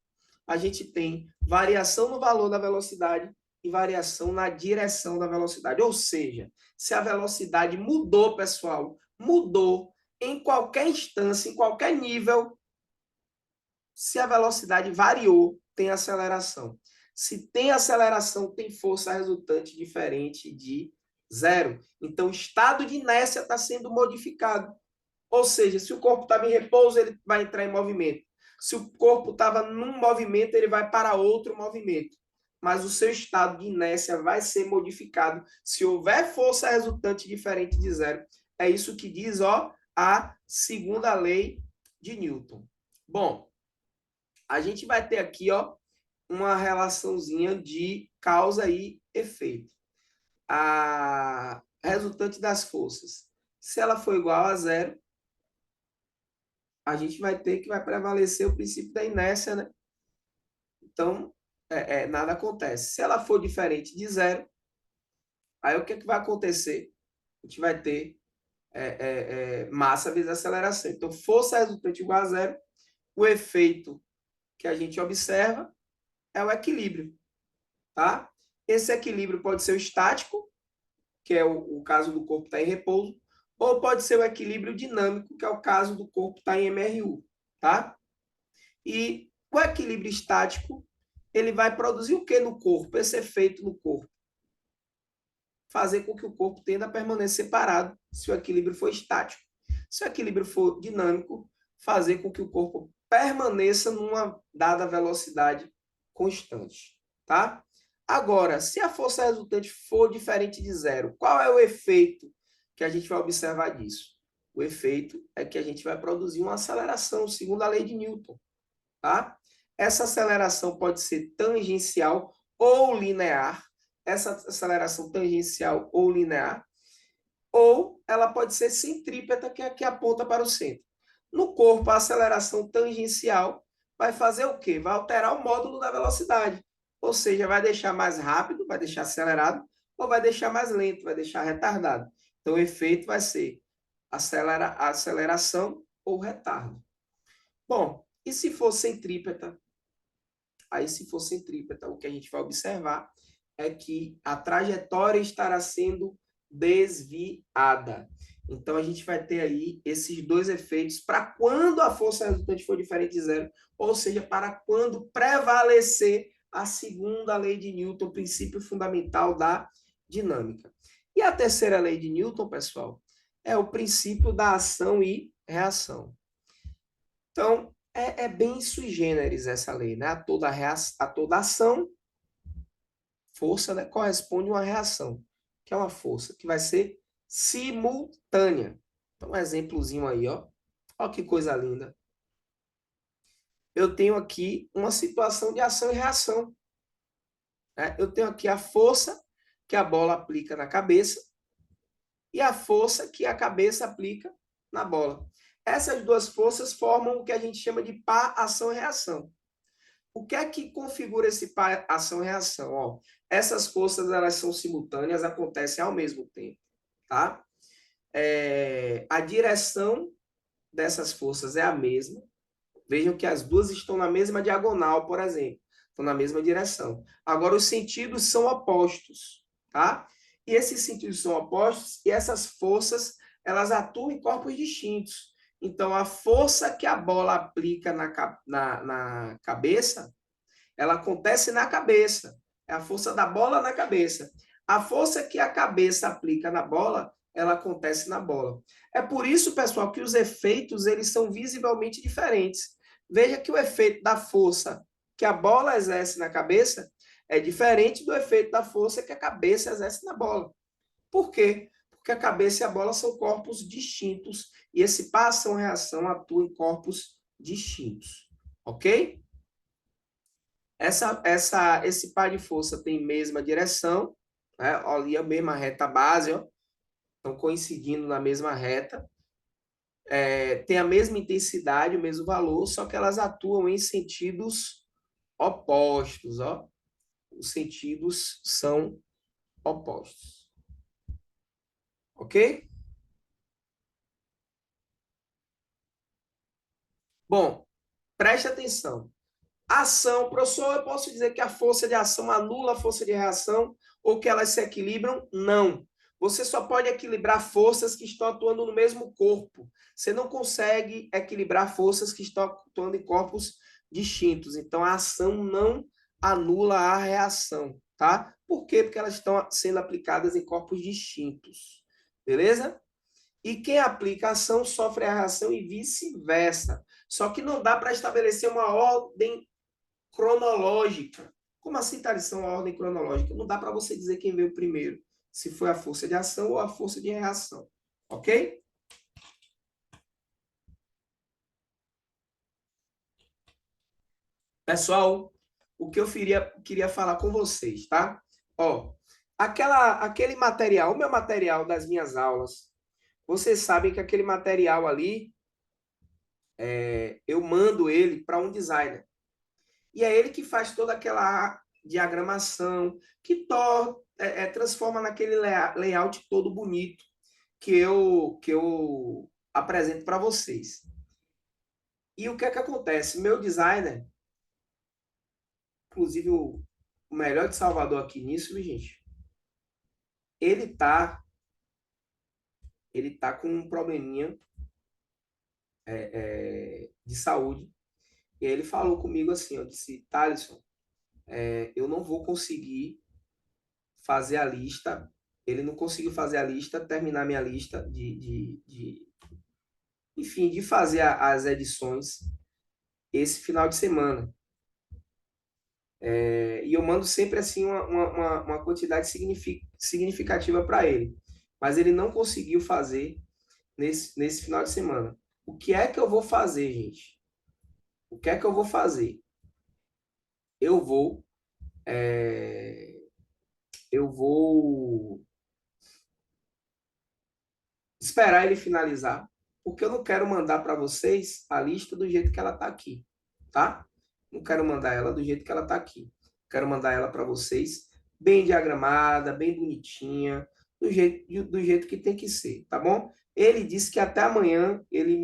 a gente tem variação no valor da velocidade e variação na direção da velocidade. Ou seja, se a velocidade mudou, pessoal, mudou em qualquer instância, em qualquer nível, se a velocidade variou, tem aceleração. Se tem aceleração, tem força resultante diferente de zero. Então, o estado de inércia está sendo modificado. Ou seja, se o corpo estava em repouso, ele vai entrar em movimento. Se o corpo estava num movimento, ele vai para outro movimento. Mas o seu estado de inércia vai ser modificado se houver força resultante diferente de zero. É isso que diz, a segunda lei de Newton. Bom, a gente vai ter aqui, uma relaçãozinha de causa e efeito. A resultante das forças, se ela for igual a zero, a gente vai ter que vai prevalecer o princípio da inércia, né? Então, nada acontece. Se ela for diferente de zero, aí o que vai acontecer? A gente vai ter massa vezes aceleração. Então, força resultante igual a zero, o efeito que a gente observa é o equilíbrio, tá? Esse equilíbrio pode ser o estático, que é o caso do corpo estar em repouso, ou pode ser o equilíbrio dinâmico, que é o caso do corpo estar em MRU, tá? E o equilíbrio estático, ele vai produzir o que no corpo? Esse efeito no corpo. Fazer com que o corpo tenda a permanecer parado, se o equilíbrio for estático. Se o equilíbrio for dinâmico, fazer com que o corpo permaneça numa dada velocidade constante, tá? Agora, se a força resultante for diferente de zero, qual é o efeito que a gente vai observar disso? O efeito é que a gente vai produzir uma aceleração, segundo a lei de Newton, tá? Essa aceleração pode ser tangencial ou linear, essa aceleração tangencial ou linear, ou ela pode ser centrípeta, que é a que aponta para o centro. No corpo, a aceleração tangencial vai fazer o quê? Vai alterar o módulo da velocidade. Ou seja, vai deixar mais rápido, vai deixar acelerado, ou vai deixar mais lento, vai deixar retardado. Então, o efeito vai ser aceleração ou retardo. Bom, e se for centrípeta? Aí, se for centrípeta, o que a gente vai observar é que a trajetória estará sendo desviada. Então, a gente vai ter aí esses dois efeitos para quando a força resultante for diferente de zero, ou seja, para quando prevalecer a segunda lei de Newton, o princípio fundamental da dinâmica. E a terceira lei de Newton, pessoal, é o princípio da ação e reação. Então, é bem sui generis essa lei, né? A toda ação, força, né, corresponde a uma reação, que é uma força que vai ser simultânea. Então, um exemplozinho aí, ó. Ó que coisa linda. Eu tenho aqui uma situação de ação e reação, né? Eu tenho aqui a força que a bola aplica na cabeça e a força que a cabeça aplica na bola. Essas duas forças formam o que a gente chama de par ação e reação. O que é que configura esse par ação e reação? Ó, essas forças elas são simultâneas, acontecem ao mesmo tempo, tá? A direção dessas forças é a mesma. Vejam que as duas estão na mesma diagonal, por exemplo. Estão na mesma direção. Agora, os sentidos são opostos, tá? E esses sentidos são opostos e essas forças, elas atuam em corpos distintos. Então, a força que a bola aplica na cabeça, ela acontece na cabeça. É a força da bola na cabeça. A força que a cabeça aplica na bola, ela acontece na bola. É por isso, pessoal, que os efeitos eles são visivelmente diferentes. Veja que o efeito da força que a bola exerce na cabeça é diferente do efeito da força que a cabeça exerce na bola. Por quê? Porque a cabeça e a bola são corpos distintos e esse par ação-reação atua em corpos distintos, ok? Esse par de força tem mesma direção, né? Ali a mesma reta base, ó, estão coincidindo na mesma reta, tem a mesma intensidade, o mesmo valor, só que elas atuam em sentidos opostos, ó. Os sentidos são opostos. Ok? Bom, preste atenção. Ação, professor, eu posso dizer que a força de ação anula a força de reação ou que elas se equilibram? Não. Você só pode equilibrar forças que estão atuando no mesmo corpo. Você não consegue equilibrar forças que estão atuando em corpos distintos. Então, a ação não anula a reação, tá? Por quê? Porque elas estão sendo aplicadas em corpos distintos. Beleza? E quem aplica a ação sofre a reação e vice-versa. Só que não dá para estabelecer uma ordem cronológica. Como assim, Thales, são a ordem cronológica? Não dá para você dizer quem veio primeiro, se foi a força de ação ou a força de reação. Ok? Pessoal, o que eu queria falar com vocês, tá? Ó, aquele material, o meu material das minhas aulas, vocês sabem que aquele material ali, eu mando ele para um designer. E é ele que faz toda aquela diagramação, que transforma naquele layout todo bonito que eu apresento para vocês. E o que é que acontece? Meu designer, inclusive o melhor de Salvador aqui nisso, gente, ele tá, ele tá com um probleminha de saúde. E aí ele falou comigo assim, eu disse, Thaleson, eu não vou conseguir fazer a lista, ele não conseguiu fazer a lista, terminar minha lista enfim, de fazer as edições esse final de semana. E eu mando sempre assim uma quantidade significativa para ele. Mas ele não conseguiu fazer nesse final de semana. O que é que eu vou fazer, gente? O que é que eu vou fazer? Eu vou, é, eu vou esperar ele finalizar, porque eu não quero mandar para vocês a lista do jeito que ela está aqui, tá? Não quero mandar ela do jeito que ela está aqui. Quero mandar ela para vocês bem diagramada, bem bonitinha, do jeito que tem que ser, tá bom? Ele disse que até amanhã ele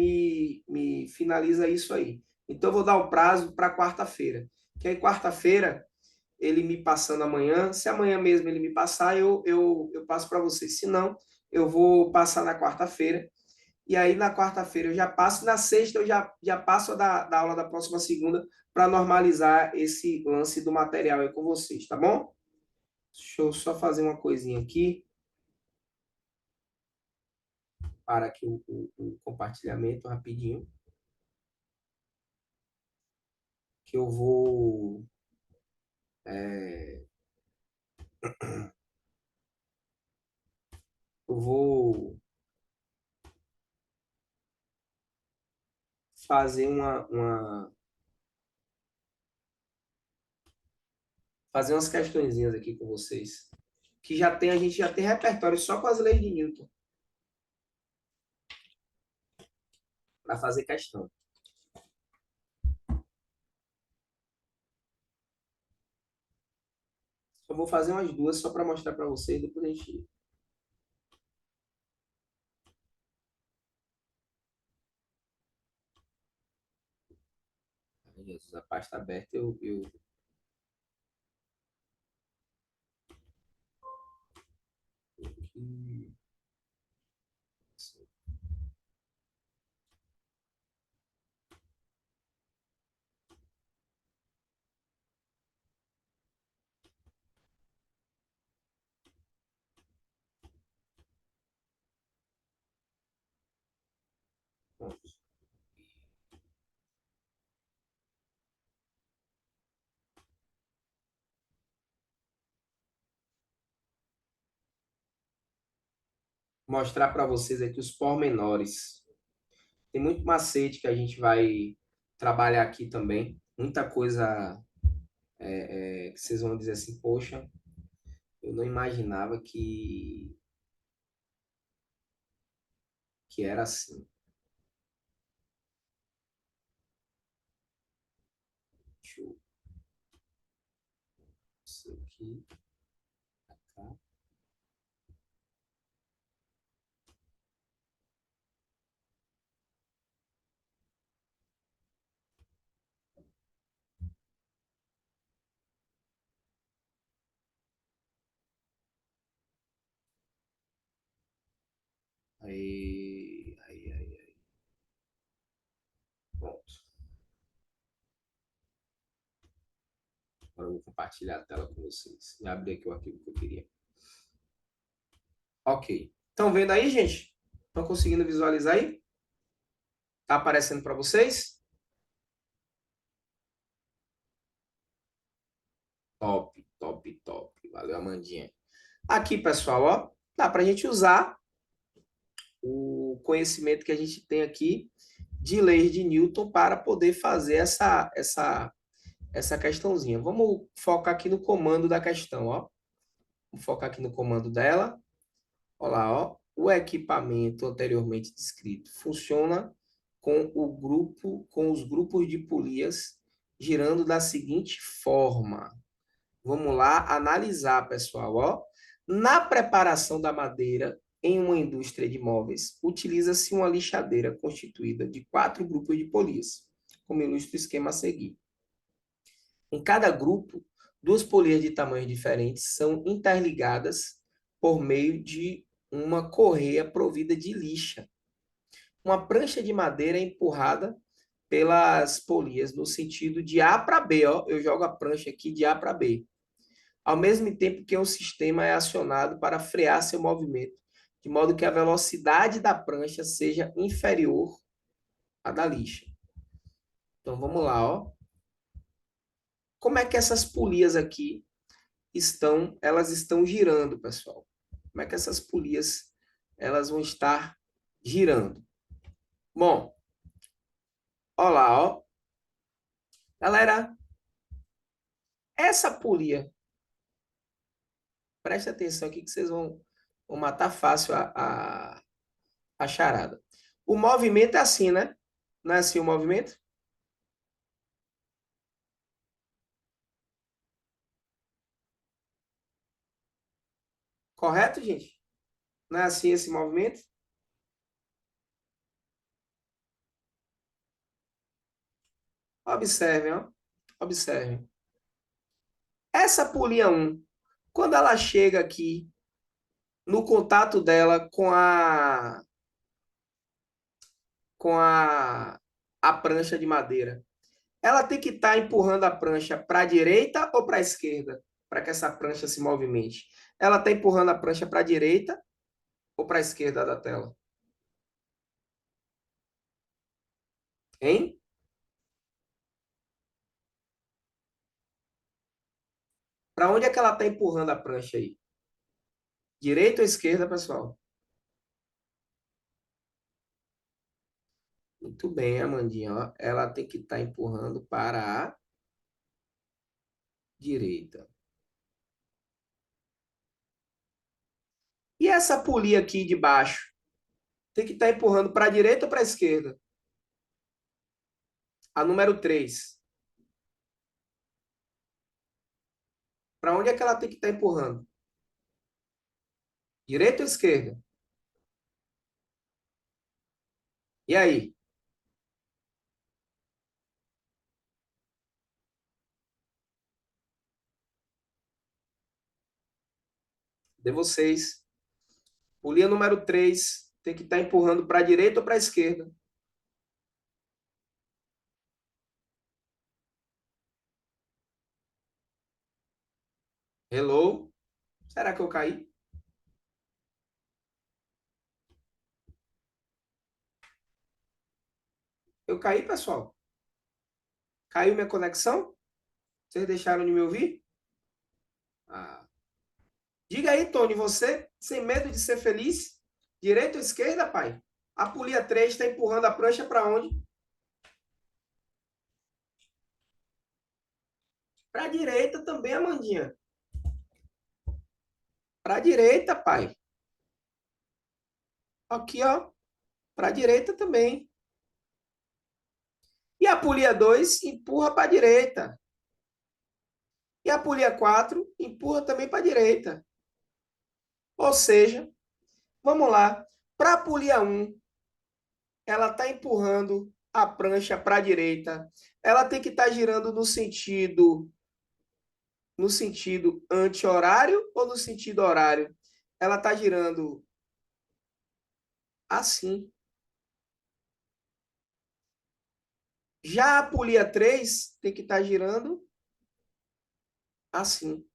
me finaliza isso aí. Então, eu vou dar o prazo para quarta-feira. Que aí, quarta-feira, ele me passando amanhã. Se amanhã mesmo ele me passar, eu passo para vocês. Se não, eu vou passar na quarta-feira. E aí, na quarta-feira, eu já passo. Na sexta, eu já passo da aula da próxima segunda para normalizar esse lance do material aí com vocês, tá bom? Deixa eu só fazer uma coisinha aqui. Para aqui o compartilhamento rapidinho. Que eu vou. Eu vou fazer fazer umas questõezinhas aqui com vocês. A gente já tem repertório só com as leis de Newton para fazer questão. Eu vou fazer umas duas só para mostrar para vocês, depois a gente. Ai, Jesus, a pasta aberta, mostrar para vocês aqui os pormenores. Tem muito macete que a gente vai trabalhar aqui também. Muita coisa que vocês vão dizer assim, poxa, eu não imaginava que era assim. Deixa eu... Isso aqui, tá? Aí. Pronto. Agora eu vou compartilhar a tela com vocês. E abrir aqui o arquivo que eu queria. Ok. Estão vendo aí, gente? Estão conseguindo visualizar aí? Tá aparecendo para vocês? Top, top, top. Valeu, Amandinha. Aqui, pessoal, ó, dá para a gente usar o conhecimento que a gente tem aqui de leis de Newton para poder fazer essa questãozinha. Vamos focar aqui no comando da questão, ó. Vamos focar aqui no comando dela. Olha lá, ó. O equipamento anteriormente descrito funciona com os grupos de polias girando da seguinte forma. Vamos lá analisar, pessoal, ó. Na preparação da madeira em uma indústria de móveis, utiliza-se uma lixadeira constituída de 4 grupos de polias, como ilustra o esquema a seguir. Em cada grupo, 2 polias de tamanhos diferentes são interligadas por meio de uma correia provida de lixa. Uma prancha de madeira é empurrada pelas polias no sentido de A para B, ó. Eu jogo a prancha aqui de A para B. Ao mesmo tempo que o sistema é acionado para frear seu movimento, de modo que a velocidade da prancha seja inferior à da lixa. Então vamos lá, ó. Como é que essas polias aqui elas estão girando, pessoal? Como é que essas polias elas vão estar girando? Bom, olha lá, ó. Galera, essa polia, presta atenção aqui que vocês vão matar fácil a charada. O movimento é assim, né? Não é assim o movimento? Correto, gente? Não é assim esse movimento? Observem, ó. Observem. Essa polia 1, quando ela chega aqui no contato dela com a prancha de madeira, ela tem que estar empurrando a prancha para a direita ou para a esquerda, para que essa prancha se movimente. Ela está empurrando a prancha para a direita ou para a esquerda da tela? Hein? Para onde é que ela está empurrando a prancha aí? Direita ou esquerda, pessoal? Muito bem, Amandinha. Ó. Ela tem que estar empurrando para a direita. E essa polia aqui de baixo? Tem que estar empurrando para a direita ou para a esquerda? A número 3. Para onde é que ela tem que estar empurrando? Direita ou esquerda? E aí? De vocês. Polia número 3 tem que estar empurrando para a direita ou para a esquerda? Hello? Será que eu caí? Eu caí, pessoal? Caiu minha conexão? Vocês deixaram de me ouvir? Ah. Diga aí, Tony, você, sem medo de ser feliz, Direita ou esquerda, pai? A polia 3 está empurrando a prancha para onde? Para a direita também, Amandinha. Para a direita, pai. Aqui, ó. Para a direita também. E a polia 2 empurra para a direita. E a polia 4 empurra também para a direita. Ou seja, vamos lá. Para a polia 1, ela está empurrando a prancha para a direita. Ela tem que estar girando no sentido anti-horário ou no sentido horário? Ela está girando assim. Já a polia 3 tem que estar girando assim.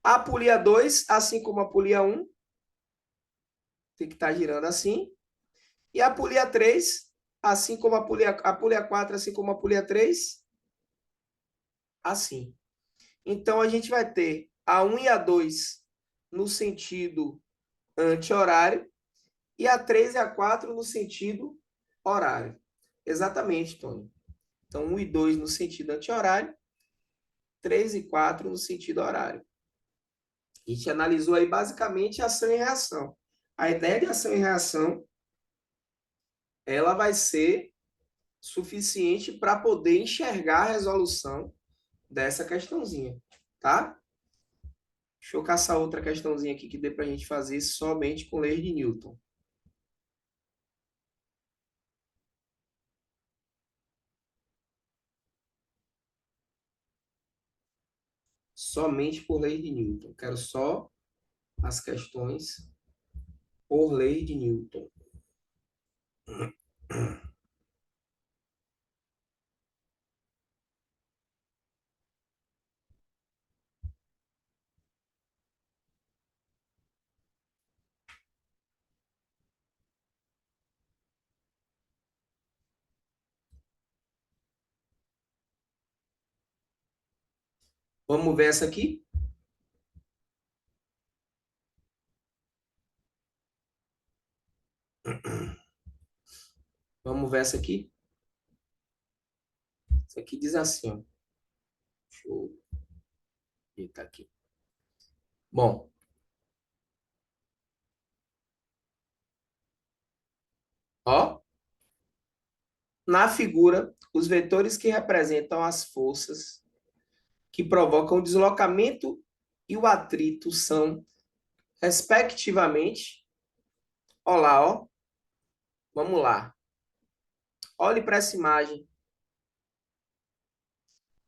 A polia 2, assim como a polia 1, tem que estar girando assim. E a polia 3, assim como a polia 4, assim como a polia 3, assim. Então, a gente vai ter a 1 e a 2 no sentido anti-horário e a 3 e a 4 no sentido horário. Exatamente, Tony. Então, 1 e 2 no sentido anti-horário, 3 e 4 no sentido horário. A gente analisou aí basicamente ação e reação. A ideia de ação e reação, ela vai ser suficiente para poder enxergar a resolução dessa questãozinha, tá? Deixa eu caçar outra questãozinha aqui que dê para a gente fazer somente com leis de Newton. Somente por lei de Newton. Quero só as questões por lei de Newton. Vamos ver essa aqui? Vamos ver essa aqui? Isso aqui diz assim, ó. Deixa eu editar aqui. Bom, ó, na figura, os vetores que representam as forças que provocam o deslocamento e o atrito são, respectivamente, olá, ó, vamos lá. Olhe para essa imagem.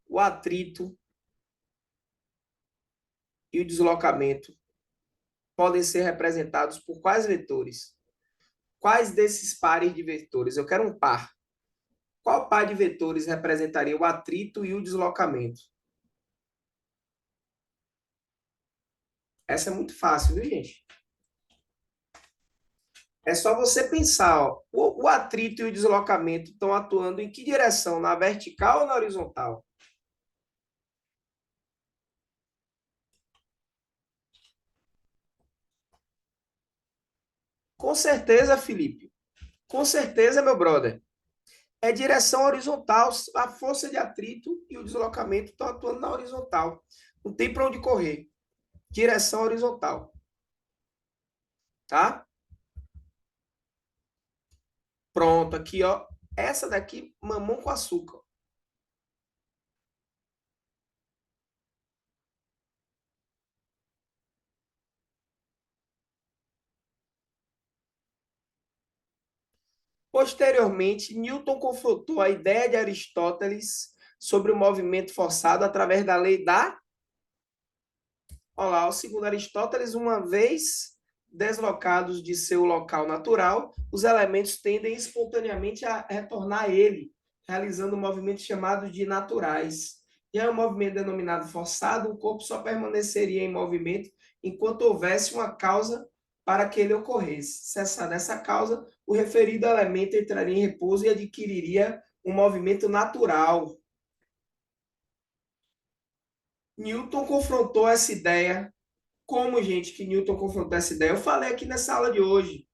O atrito e o deslocamento podem ser representados por quais vetores? Quais desses pares de vetores? Eu quero um par. Qual par de vetores representaria o atrito e o deslocamento? Essa é muito fácil, viu, gente? É só você pensar, ó, o atrito e o deslocamento estão atuando em que direção? Na vertical ou na horizontal? Com certeza, Felipe. Com certeza, meu brother. É direção horizontal. A força de atrito e o deslocamento estão atuando na horizontal. Não tem para onde correr. Direção horizontal. Tá? Pronto, aqui, ó. Essa daqui, mamão com açúcar. Posteriormente, Newton confrontou a ideia de Aristóteles sobre o movimento forçado através da lei da... Olha lá, segundo Aristóteles, uma vez deslocados de seu local natural, os elementos tendem espontaneamente a retornar a ele, realizando um movimento chamado de naturais. E é um movimento denominado forçado, o corpo só permaneceria em movimento enquanto houvesse uma causa para que ele ocorresse. Cessada essa causa, o referido elemento entraria em repouso e adquiriria um movimento natural. Newton confrontou essa ideia Como, gente, que Newton confrontou essa ideia? Eu falei aqui nessa aula de hoje.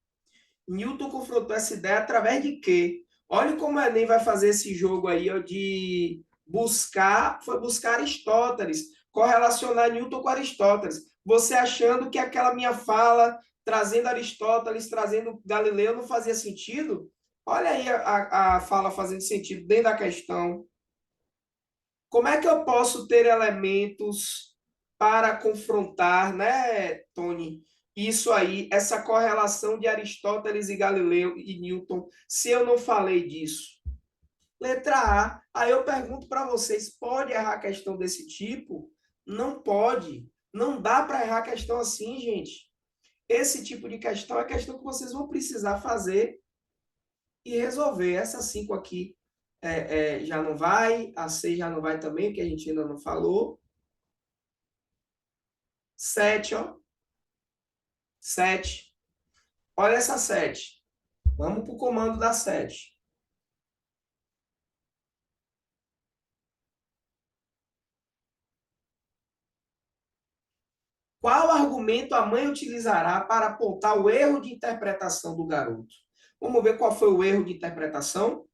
Newton confrontou essa ideia através de quê? Olha como o Enem vai fazer esse jogo aí ó, de buscar, foi buscar Aristóteles, correlacionar Newton com Aristóteles. Você achando que aquela minha fala, trazendo Aristóteles, trazendo Galileu, não fazia sentido? Olha aí a fala fazendo sentido dentro da questão. Como é que eu posso ter elementos para confrontar, né, Tony? Isso aí, essa correlação de Aristóteles e Galileu e Newton, se eu não falei disso. Letra A. Aí eu pergunto para vocês, pode errar questão desse tipo? Não pode. Não dá para errar questão assim, gente. Esse tipo de questão é questão que vocês vão precisar fazer e resolver. Essa 5 aqui já não vai, a 6 já não vai também, que a gente ainda não falou. 7, ó. 7. Olha essa 7. Vamos para o comando da 7. Qual argumento a mãe utilizará para apontar o erro de interpretação do garoto? Vamos ver qual foi o erro de interpretação?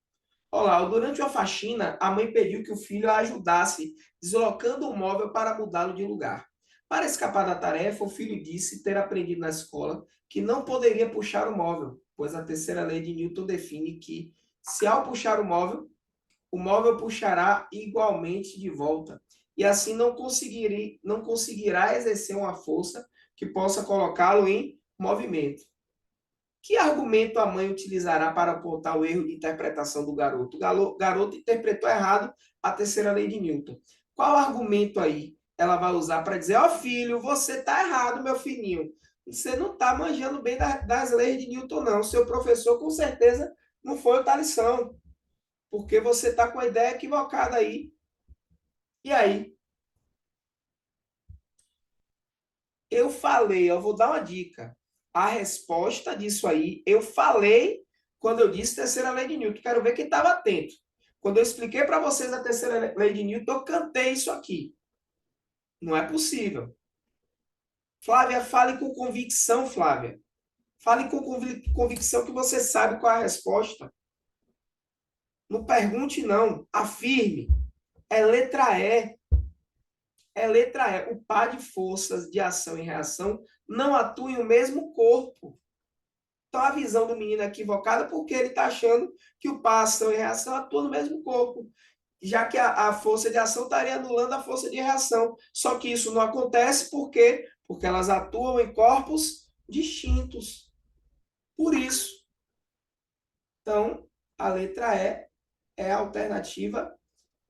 Olá, durante uma faxina, a mãe pediu que o filho a ajudasse, deslocando o móvel para mudá-lo de lugar. Para escapar da tarefa, o filho disse ter aprendido na escola que não poderia puxar o móvel, pois a terceira lei de Newton define que, se ao puxar o móvel puxará igualmente de volta, e assim não conseguirá exercer uma força que possa colocá-lo em movimento. Que argumento a mãe utilizará para apontar o erro de interpretação do garoto? O garoto interpretou errado a terceira lei de Newton. Qual argumento aí ela vai usar para dizer, ó filho, você está errado, meu filhinho. Você não está manjando bem das leis de Newton, não. Seu professor, com certeza, não foi outra lição. Porque você está com a ideia equivocada aí. E aí? Eu falei, eu vou dar uma dica. A resposta disso aí, eu falei quando eu disse terceira lei de Newton. Quero ver quem estava atento. Quando eu expliquei para vocês a terceira lei de Newton, eu cantei isso aqui. Não é possível. Flávia, fale com convicção, Flávia. Fale com convicção que você sabe qual é a resposta. Não pergunte, não. Afirme. É letra E. É letra E. O par de forças de ação e reação não atuam em o mesmo corpo. Então, a visão do menino é equivocada porque ele está achando que o par ação e reação atuam no mesmo corpo, já que a força de ação estaria anulando a força de reação. Só que isso não acontece por quê? Porque elas atuam em corpos distintos. Por isso. Então, a letra E é a alternativa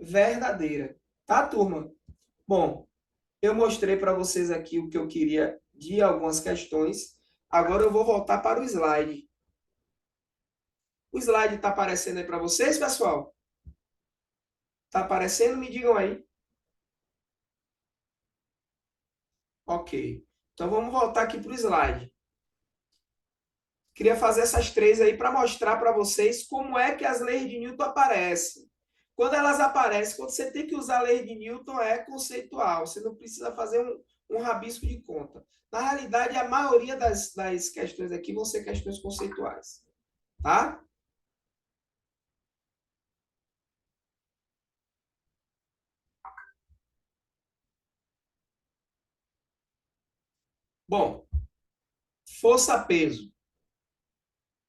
verdadeira. Tá, turma? Bom, eu mostrei para vocês aqui o que eu queria de algumas questões. Agora eu vou voltar para o slide. O slide está aparecendo aí para vocês, pessoal? Está aparecendo? Me digam aí. Ok. Então vamos voltar aqui para o slide. Queria fazer essas três aí para mostrar para vocês como é que as leis de Newton aparecem. Quando elas aparecem, quando você tem que usar a lei de Newton, é conceitual. Você não precisa fazer um rabisco de conta. Na realidade, a maioria das questões aqui vão ser questões conceituais. Tá? Bom, força-peso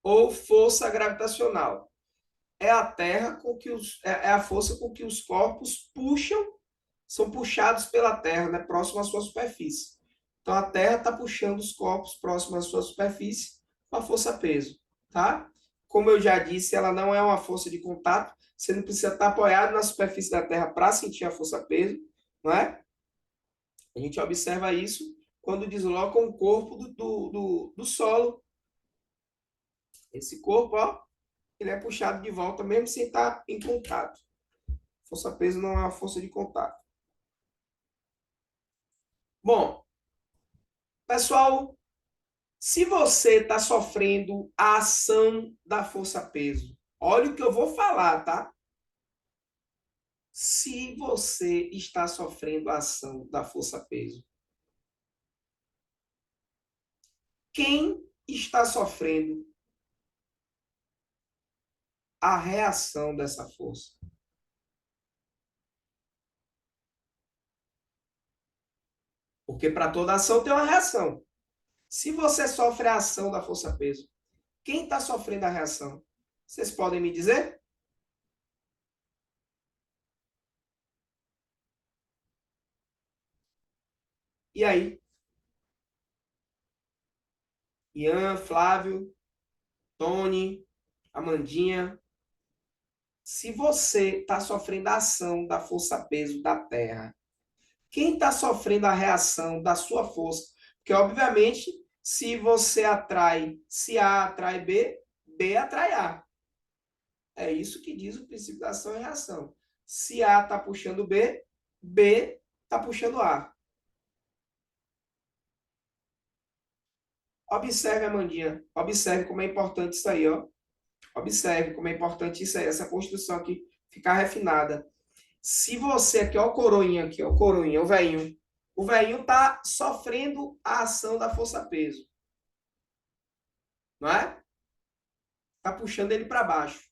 ou força gravitacional é a Terra com que é a força com que os corpos puxam, são puxados pela Terra, né, próximo à sua superfície. Então a Terra está puxando os corpos próximo à sua superfície com a força-peso, tá? Como eu já disse, ela não é uma força de contato, você não precisa estar apoiado na superfície da Terra para sentir a força-peso, não é? A gente observa isso quando desloca um corpo do solo. Esse corpo, ó, ele é puxado de volta mesmo sem estar em contato. Força-peso não é uma força de contato. Bom, pessoal, se você está sofrendo a ação da força-peso, olha o que eu vou falar, tá? Se você está sofrendo a ação da força-peso, Quem está sofrendo a reação dessa força? Porque para toda ação tem uma reação. Se você sofre a ação da força-peso, quem está sofrendo a reação? Vocês podem me dizer? E aí? Ian, Flávio, Tony, Amandinha. Se você está sofrendo a ação da força-peso da Terra, quem está sofrendo a reação da sua força? Porque, obviamente, se você atrai, se A atrai B, B atrai A. É isso que diz o princípio da ação e reação. Se A está puxando B, B está puxando A. Observe, Amandinha. Observe como é importante isso aí, ó. Observe como é importante isso aí, essa construção aqui ficar refinada. Se você aqui, ó, o coroinha aqui, ó, o coroinha, o velhinho tá sofrendo a ação da força-peso, não é? Tá puxando ele para baixo.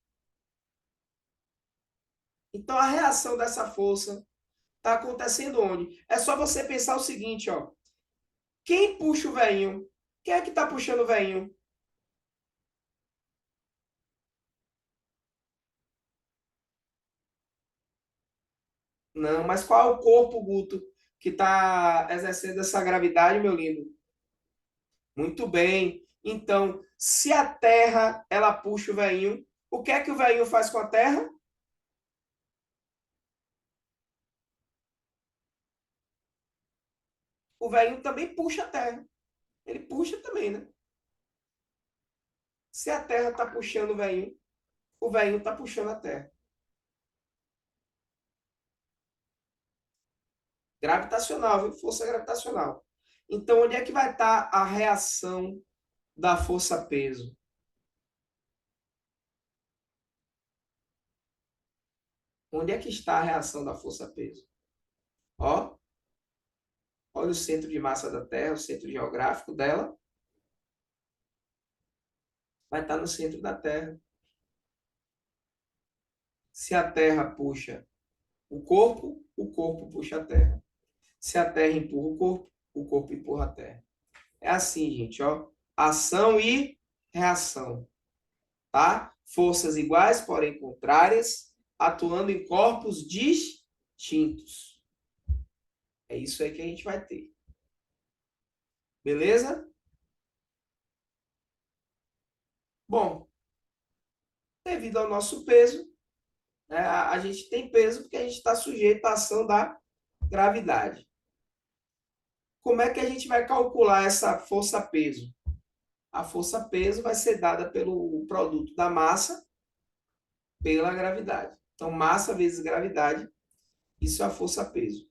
Então, a reação dessa força tá acontecendo onde? É só você pensar o seguinte, ó. Quem puxa o velhinho? Quem é que tá puxando o velhinho? Não, mas qual é o corpo, Guto, que está exercendo essa gravidade, meu lindo? Muito bem. Então, se a Terra ela puxa o velhinho, o que é que o velhinho faz com a Terra? O velhinho também puxa a Terra. Ele puxa também, né? Se a Terra está puxando o velhinho está puxando a Terra. Gravitacional, viu? Força gravitacional. Então, onde é que vai estar a reação da força-peso? Onde é que está a reação da força-peso? Ó, olha o centro de massa da Terra, o centro geográfico dela. Vai estar no centro da Terra. Se a Terra puxa o corpo puxa a Terra. Se a Terra empurra o corpo empurra a Terra. É assim, gente, ó. Ação e reação, tá? Forças iguais, porém contrárias, atuando em corpos distintos. É isso aí que a gente vai ter. Beleza? Bom, devido ao nosso peso, né, a gente tem peso porque a gente está sujeito à ação da gravidade. Como é que a gente vai calcular essa força-peso? A força-peso vai ser dada pelo produto da massa pela gravidade. Então, massa vezes gravidade, isso é a força-peso.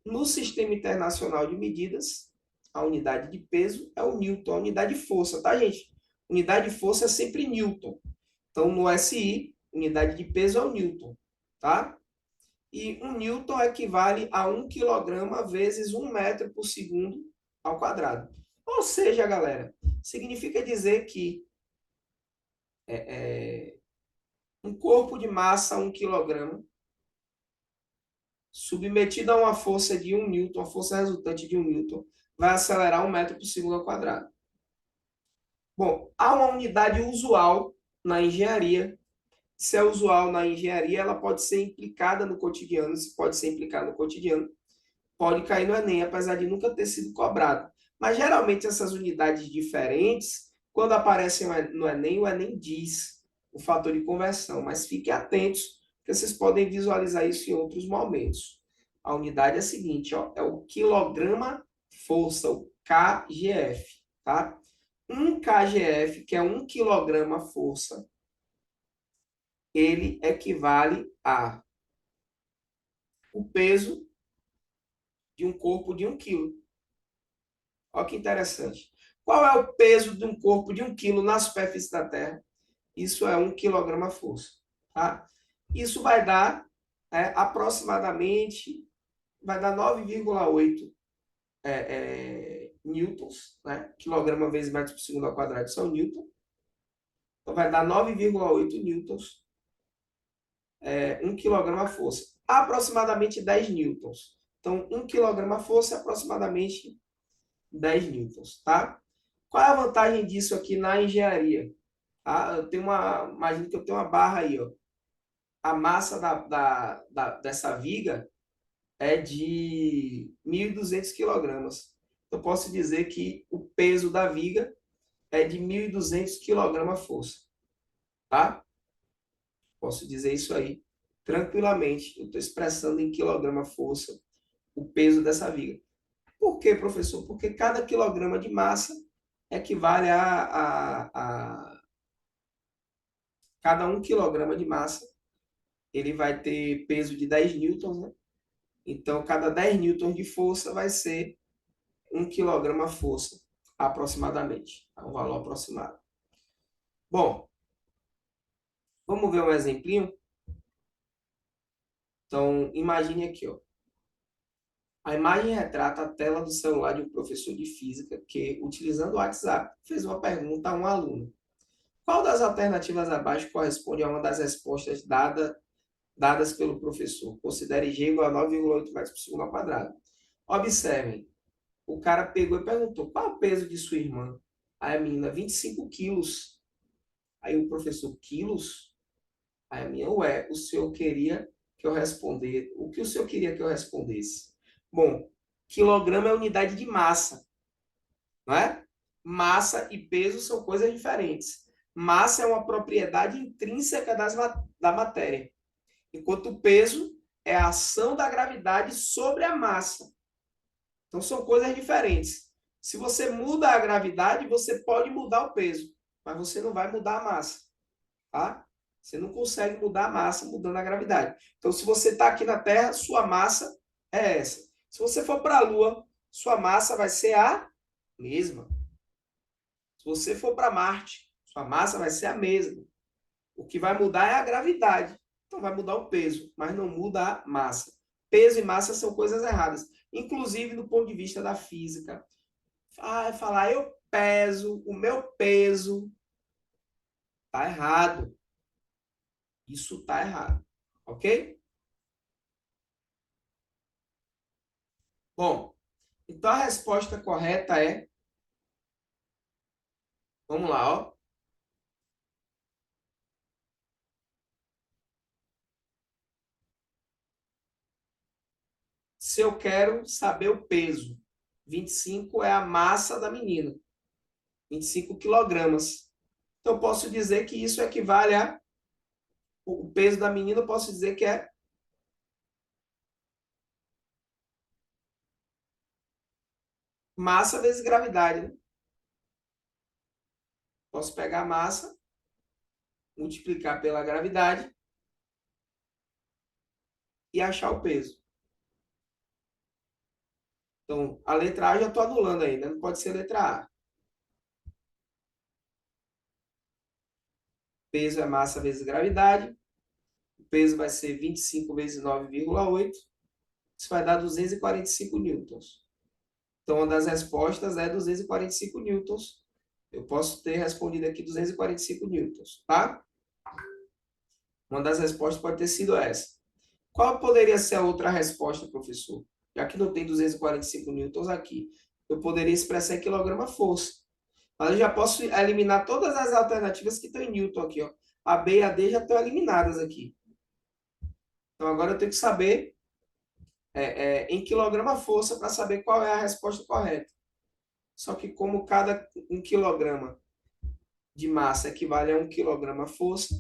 No Sistema Internacional de Medidas, a unidade de peso é o Newton, a unidade de força, tá, gente? Unidade de força é sempre Newton. Então, no SI, unidade de peso é o Newton, tá? E um Newton equivale a 1 quilograma vezes 1 metro por segundo ao quadrado. Ou seja, galera, significa dizer que um corpo de massa 1 quilograma submetido a uma força de 1 newton, a força resultante de 1 newton, vai acelerar 1 metro por segundo ao quadrado. Bom, há uma unidade usual na engenharia. Se é usual na engenharia, ela pode ser implicada no cotidiano. Se pode ser implicada no cotidiano, pode cair no Enem, apesar de nunca ter sido cobrado. Mas, geralmente, essas unidades diferentes, quando aparecem no Enem, o Enem diz o fator de conversão. Mas fiquem atentos, porque vocês podem visualizar isso em outros momentos. A unidade é a seguinte, ó, é o quilograma força, o KGF, tá? 1 KGF, que é 1 quilograma força, ele equivale a o peso de um corpo de 1 quilo. Olha que interessante. Qual é o peso de um corpo de 1 quilo na superfície da Terra? Isso é 1 quilograma força. Tá? Isso vai dar aproximadamente, vai dar 9,8 newtons, né? Quilograma vezes metro por segundo ao quadrado são newton. Então, vai dar 9,8 newtons, 1 quilograma a força. Aproximadamente 10 newtons. Então, 1 quilograma a força é aproximadamente 10 newtons, tá? Qual é a vantagem disso aqui na engenharia? Ah, imagina que eu tenho uma barra aí, ó. A massa dessa viga é de 1.200 quilogramas. Eu posso dizer que o peso da viga é de 1.200 quilogramas força, tá? Posso dizer isso aí tranquilamente. Eu estou expressando em quilograma força o peso dessa viga. Por quê, professor? Porque cada quilograma de massa equivale a cada 1 quilograma de massa, ele vai ter peso de 10 newtons, né? Então, cada 10 newtons de força vai ser 1 quilograma força, aproximadamente. É um valor aproximado. Bom, vamos ver um exemplinho? Então, imagine aqui, ó. A imagem retrata a tela do celular de um professor de física que, utilizando o WhatsApp, fez uma pergunta a um aluno. Qual das alternativas abaixo corresponde a uma das respostas dadas pelo professor? Considere G igual a 9,8 metros por segundo ao quadrado. Observem, o cara pegou e perguntou, qual é o peso de sua irmã? Aí a menina, 25 quilos. Aí o professor, quilos? Aí a minha, ué, o senhor queria que eu respondesse. O que o senhor queria que eu respondesse? Bom, quilograma é unidade de massa, não é? Massa e peso são coisas diferentes. Massa é uma propriedade intrínseca da matéria, enquanto o peso é a ação da gravidade sobre a massa. Então, são coisas diferentes. Se você muda a gravidade, você pode mudar o peso, mas você não vai mudar a massa, tá? Você não consegue mudar a massa mudando a gravidade. Então, se você está aqui na Terra, sua massa é essa. Se você for para a Lua, sua massa vai ser a mesma. Se você for para Marte, sua massa vai ser a mesma. O que vai mudar é a gravidade. Então, vai mudar o peso, mas não muda a massa. Peso e massa são coisas erradas. Inclusive, do ponto de vista da física. Falar, eu peso, o meu peso. Está errado. Isso está errado. Ok? Bom, então a resposta correta é... Vamos lá, ó. Se eu quero saber o peso, 25 é a massa da menina. 25 quilogramas. Então, eu posso dizer que isso equivale a... O peso da menina, eu posso dizer que é... massa vezes gravidade, né? Posso pegar a massa, multiplicar pela gravidade e achar o peso. Então, a letra A já estou anulando ainda, não pode ser letra A. Peso é massa vezes gravidade. O peso vai ser 25 vezes 9,8. Isso vai dar 245 newtons. Então, uma das respostas é 245 newtons. Eu posso ter respondido aqui 245 newtons, tá? Uma das respostas pode ter sido essa. Qual poderia ser a outra resposta, professor? Já que não tem 245 newtons aqui. Eu poderia expressar em quilograma-força. Mas eu já posso eliminar todas as alternativas que estão em newton aqui, ó. A B e a D já estão eliminadas aqui. Então, agora eu tenho que saber em quilograma-força para saber qual é a resposta correta. Só que como cada 1 quilograma de massa equivale a 1 quilograma-força,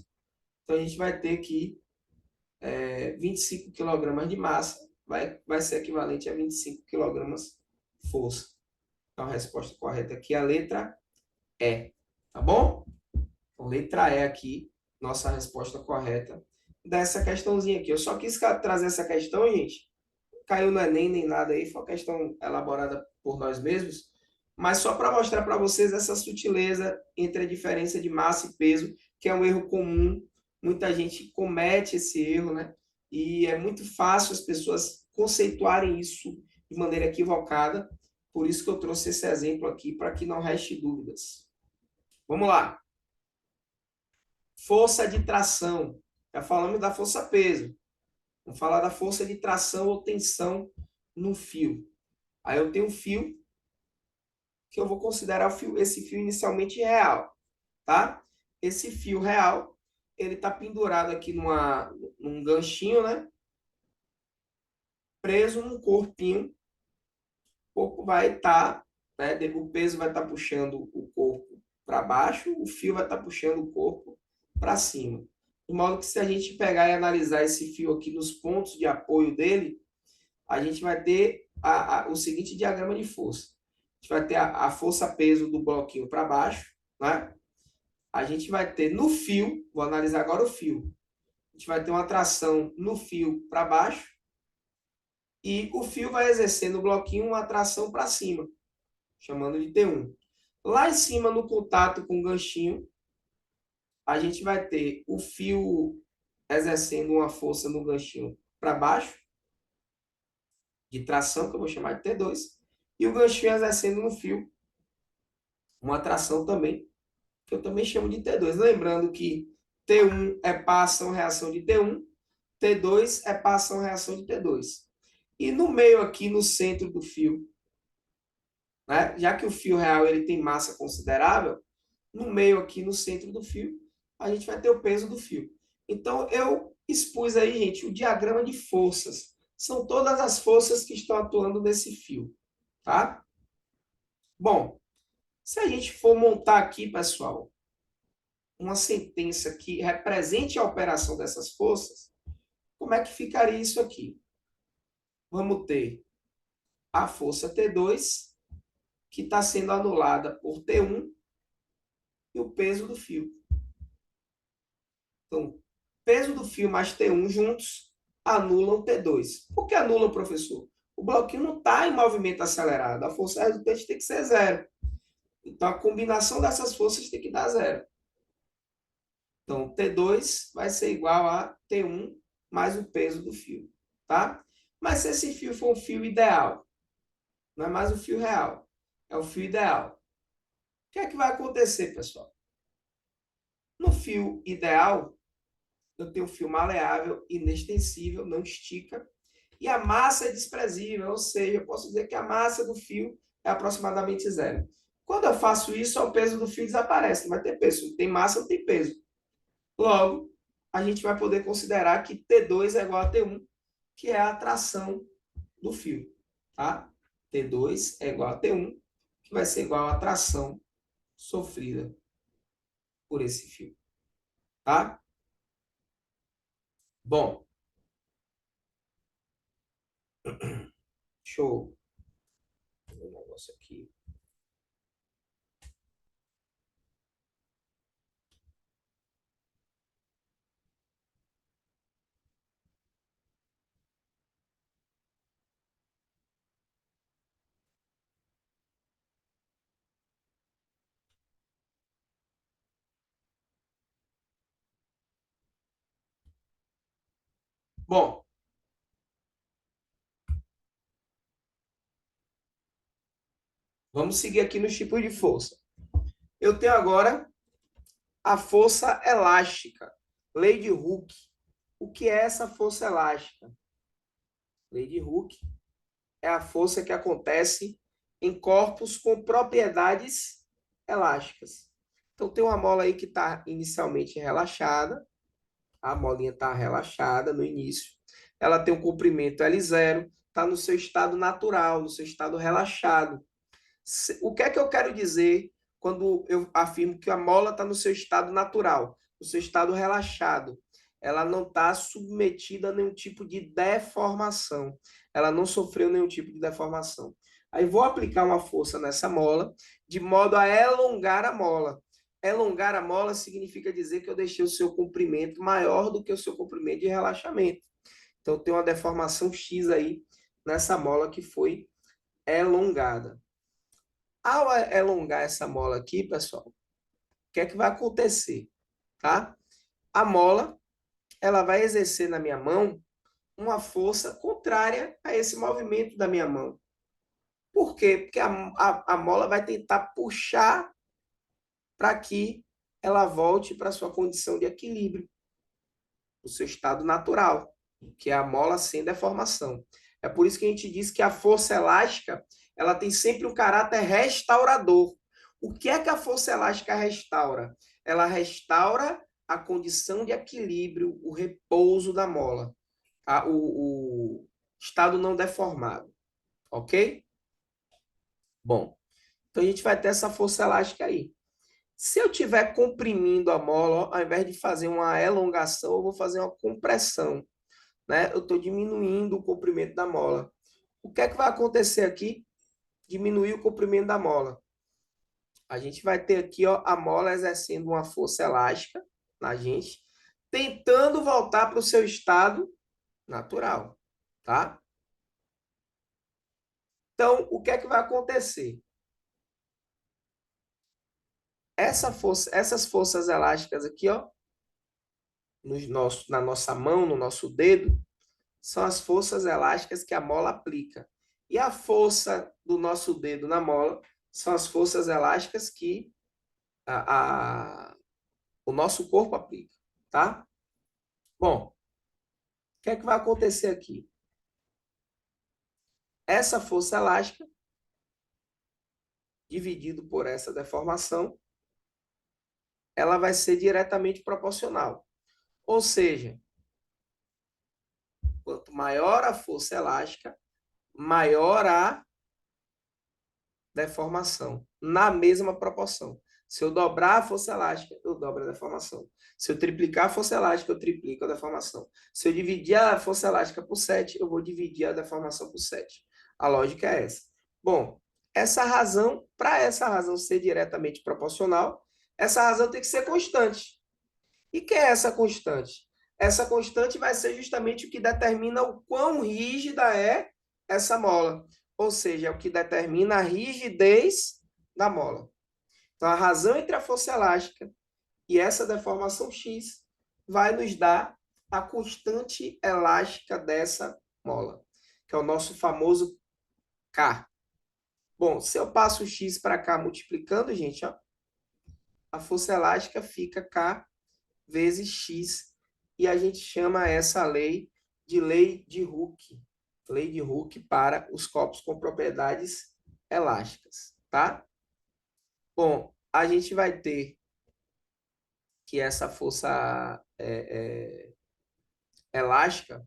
então a gente vai ter que 25 quilogramas de massa vai ser equivalente a 25 quilogramas força. Então, a resposta correta aqui é a letra E. Tá bom? Então, letra E aqui, nossa resposta correta dessa questãozinha aqui. Eu só quis trazer essa questão, gente. Caiu no Enem nem nada aí, foi uma questão elaborada por nós mesmos. Mas só para mostrar para vocês essa sutileza entre a diferença de massa e peso, que é um erro comum. Muita gente comete esse erro, né? E é muito fácil as pessoas conceituarem isso de maneira equivocada. Por isso que eu trouxe esse exemplo aqui, para que não reste dúvidas. Vamos lá. Força de tração. Já falamos da força-peso. Vamos falar da força de tração ou tensão no fio. Aí eu tenho um fio que eu vou considerar esse fio inicialmente real, tá? Esse fio real, ele está pendurado aqui num ganchinho, né? Preso num corpinho. O corpo vai estar, né? O peso vai estar puxando o corpo para baixo, o fio vai estar puxando o corpo para cima. De modo que se a gente pegar e analisar esse fio aqui nos pontos de apoio dele, a gente vai ter o seguinte diagrama de força. A gente vai ter a força-peso do bloquinho para baixo, né? A gente vai ter no fio, vou analisar agora o fio. A gente vai ter uma tração no fio para baixo e o fio vai exercer no bloquinho uma tração para cima, chamando de T1. Lá em cima, no contato com o ganchinho, a gente vai ter o fio exercendo uma força no ganchinho para baixo, de tração, que eu vou chamar de T2, e o ganchinho exercendo no fio uma tração também, que eu também chamo de T2. Lembrando que T1 é par ação-reação de T1, T2 é par ação-reação de T2. E no meio aqui, no centro do fio, né, já que o fio real ele tem massa considerável, no meio aqui, no centro do fio, a gente vai ter o peso do fio. Então, eu expus aí, gente, o diagrama de forças. São todas as forças que estão atuando nesse fio, tá? Bom, se a gente for montar aqui, pessoal, uma sentença que represente a operação dessas forças, como é que ficaria isso aqui? Vamos ter a força T2, que está sendo anulada por T1, e o peso do fio. Então, peso do fio mais T1 juntos anulam T2. Por que anulam, professor? O bloquinho não está em movimento acelerado. A força resultante tem que ser zero. Então, a combinação dessas forças tem que dar zero. Então, T2 vai ser igual a T1 mais o peso do fio. Tá? Mas se esse fio for um fio ideal, não é mais o fio real, é o fio ideal. O que é que vai acontecer, pessoal? No fio ideal, eu tenho um fio maleável, inextensível, não estica, e a massa é desprezível, ou seja, eu posso dizer que a massa do fio é aproximadamente zero. Quando eu faço isso, o peso do fio desaparece, não vai ter peso. Tem massa, não tem peso. Logo, a gente vai poder considerar que T2 é igual a T1, que é a atração do fio. Tá? T2 é igual a T1, que vai ser igual à atração sofrida por esse fio. Tá? Bom, deixa eu ver um negócio aqui. Bom, vamos seguir aqui nos tipos de força. Eu tenho agora a força elástica, lei de Hooke. O que é essa força elástica? Lei de Hooke é a força que acontece em corpos com propriedades elásticas. Então, tem uma mola aí que está inicialmente relaxada, a molinha está relaxada no início, ela tem um comprimento L0, está no seu estado natural, no seu estado relaxado. O que é que eu quero dizer quando eu afirmo que a mola está no seu estado natural, no seu estado relaxado? Ela não está submetida a nenhum tipo de deformação. Ela não sofreu nenhum tipo de deformação. Aí vou aplicar uma força nessa mola, de modo a elongar a mola. Elongar a mola significa dizer que eu deixei o seu comprimento maior do que o seu comprimento de relaxamento. Então, tem uma deformação X aí nessa mola que foi elongada. Ao elongar essa mola aqui, pessoal, o que é que vai acontecer? Tá? A mola, ela vai exercer na minha mão uma força contrária a esse movimento da minha mão. Por quê? Porque a mola vai tentar puxar para que ela volte para sua condição de equilíbrio, o seu estado natural, que é a mola sem deformação. É por isso que a gente diz que a força elástica, ela tem sempre um caráter restaurador. O que é que a força elástica restaura? Ela restaura a condição de equilíbrio, o repouso da mola, o estado não deformado, ok? Bom, então a gente vai ter essa força elástica aí. Se eu estiver comprimindo a mola, ao invés de fazer uma elongação, eu vou fazer uma compressão, né? Eu estou diminuindo o comprimento da mola. O que é que vai acontecer aqui? Diminuir o comprimento da mola. A gente vai ter aqui, ó, a mola exercendo uma força elástica na gente, tentando voltar para o seu estado natural, tá? Então, o que é que vai acontecer? Essas forças elásticas aqui, ó, na nossa mão, no nosso dedo, são as forças elásticas que a mola aplica. E a força do nosso dedo na mola são as forças elásticas que o nosso corpo aplica, tá? Bom, o que é que vai acontecer aqui? Essa força elástica, dividido por essa deformação, ela vai ser diretamente proporcional. Ou seja, quanto maior a força elástica, maior a deformação, na mesma proporção. Se eu dobrar a força elástica, eu dobro a deformação. Se eu triplicar a força elástica, eu triplico a deformação. Se eu dividir a força elástica por 7, eu vou dividir a deformação por 7. A lógica é essa. Bom, para essa razão ser diretamente proporcional, essa razão tem que ser constante. E que é essa constante? Essa constante vai ser justamente o que determina o quão rígida é essa mola. Ou seja, é o que determina a rigidez da mola. Então, a razão entre a força elástica e essa deformação X vai nos dar a constante elástica dessa mola, que é o nosso famoso K. Bom, se eu passo o X para cá multiplicando, gente, ó, a força elástica fica K vezes X, e a gente chama essa lei de lei de Hooke. Lei de Hooke para os corpos com propriedades elásticas, tá? Bom, a gente vai ter que essa força elástica,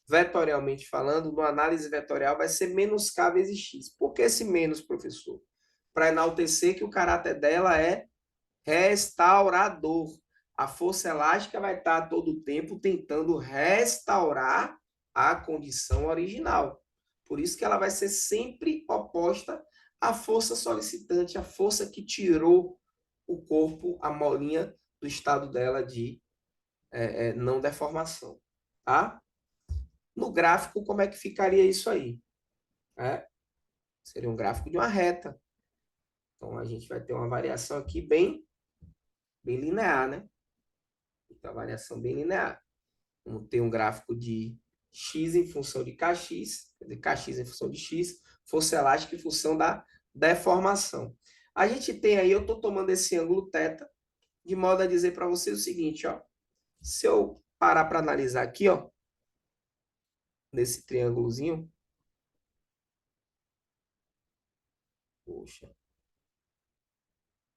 vetorialmente falando, numa análise vetorial, vai ser menos K vezes X. Por que esse menos, professor? Para enaltecer que o caráter dela é restaurador. A força elástica vai estar todo o tempo tentando restaurar a condição original. Por isso que ela vai ser sempre oposta à força solicitante, à força que tirou o corpo, a molinha, do estado dela de não deformação. Tá? No gráfico, como é que ficaria isso aí? Seria um gráfico de uma reta. Então, a gente vai ter uma variação aqui bem linear, né? Então, a variação bem linear. Vamos ter um gráfico de x em função de kx, quer dizer, kx em função de x, força elástica em função da deformação. A gente tem aí, eu estou tomando esse ângulo θ, de modo a dizer para vocês o seguinte, ó. Se eu parar para analisar aqui, ó, nesse triângulozinho, poxa,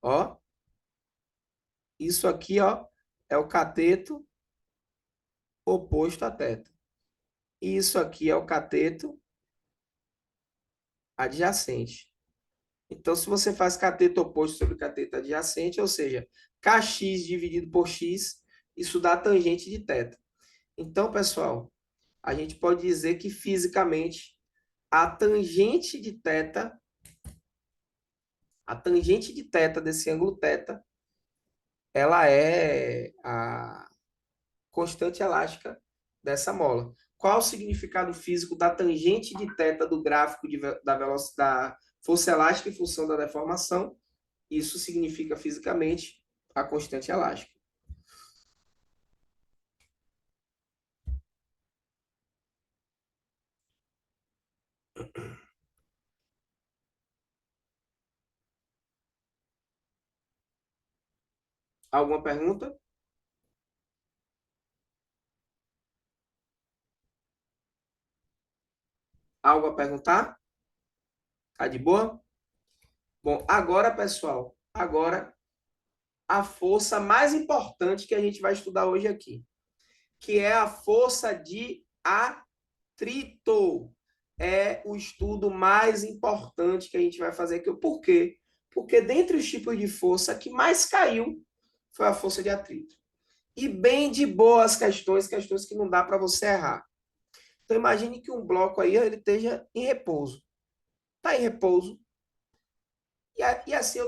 ó, isso aqui, ó, é o cateto oposto a θ. E isso aqui é o cateto adjacente. Então, se você faz cateto oposto sobre cateto adjacente, ou seja, kx dividido por x, isso dá tangente de θ. Então, pessoal, a gente pode dizer que fisicamente a tangente de θ, a tangente de θ desse ângulo θ, ela é a constante elástica dessa mola. Qual o significado físico da tangente de θ do gráfico da velocidade, força elástica em função da deformação? Isso significa fisicamente a constante elástica. Alguma pergunta? Algo a perguntar? Tá de boa? Bom, agora, pessoal, agora a força mais importante que a gente vai estudar hoje aqui, que é a força de atrito. É o estudo mais importante que a gente vai fazer aqui. Por quê? Porque dentre os tipos de força, a que mais caiu foi a força de atrito. E bem de boas questões, questões que não dá para você errar. Então imagine que um bloco aí ele esteja em repouso. Está em repouso. E assim,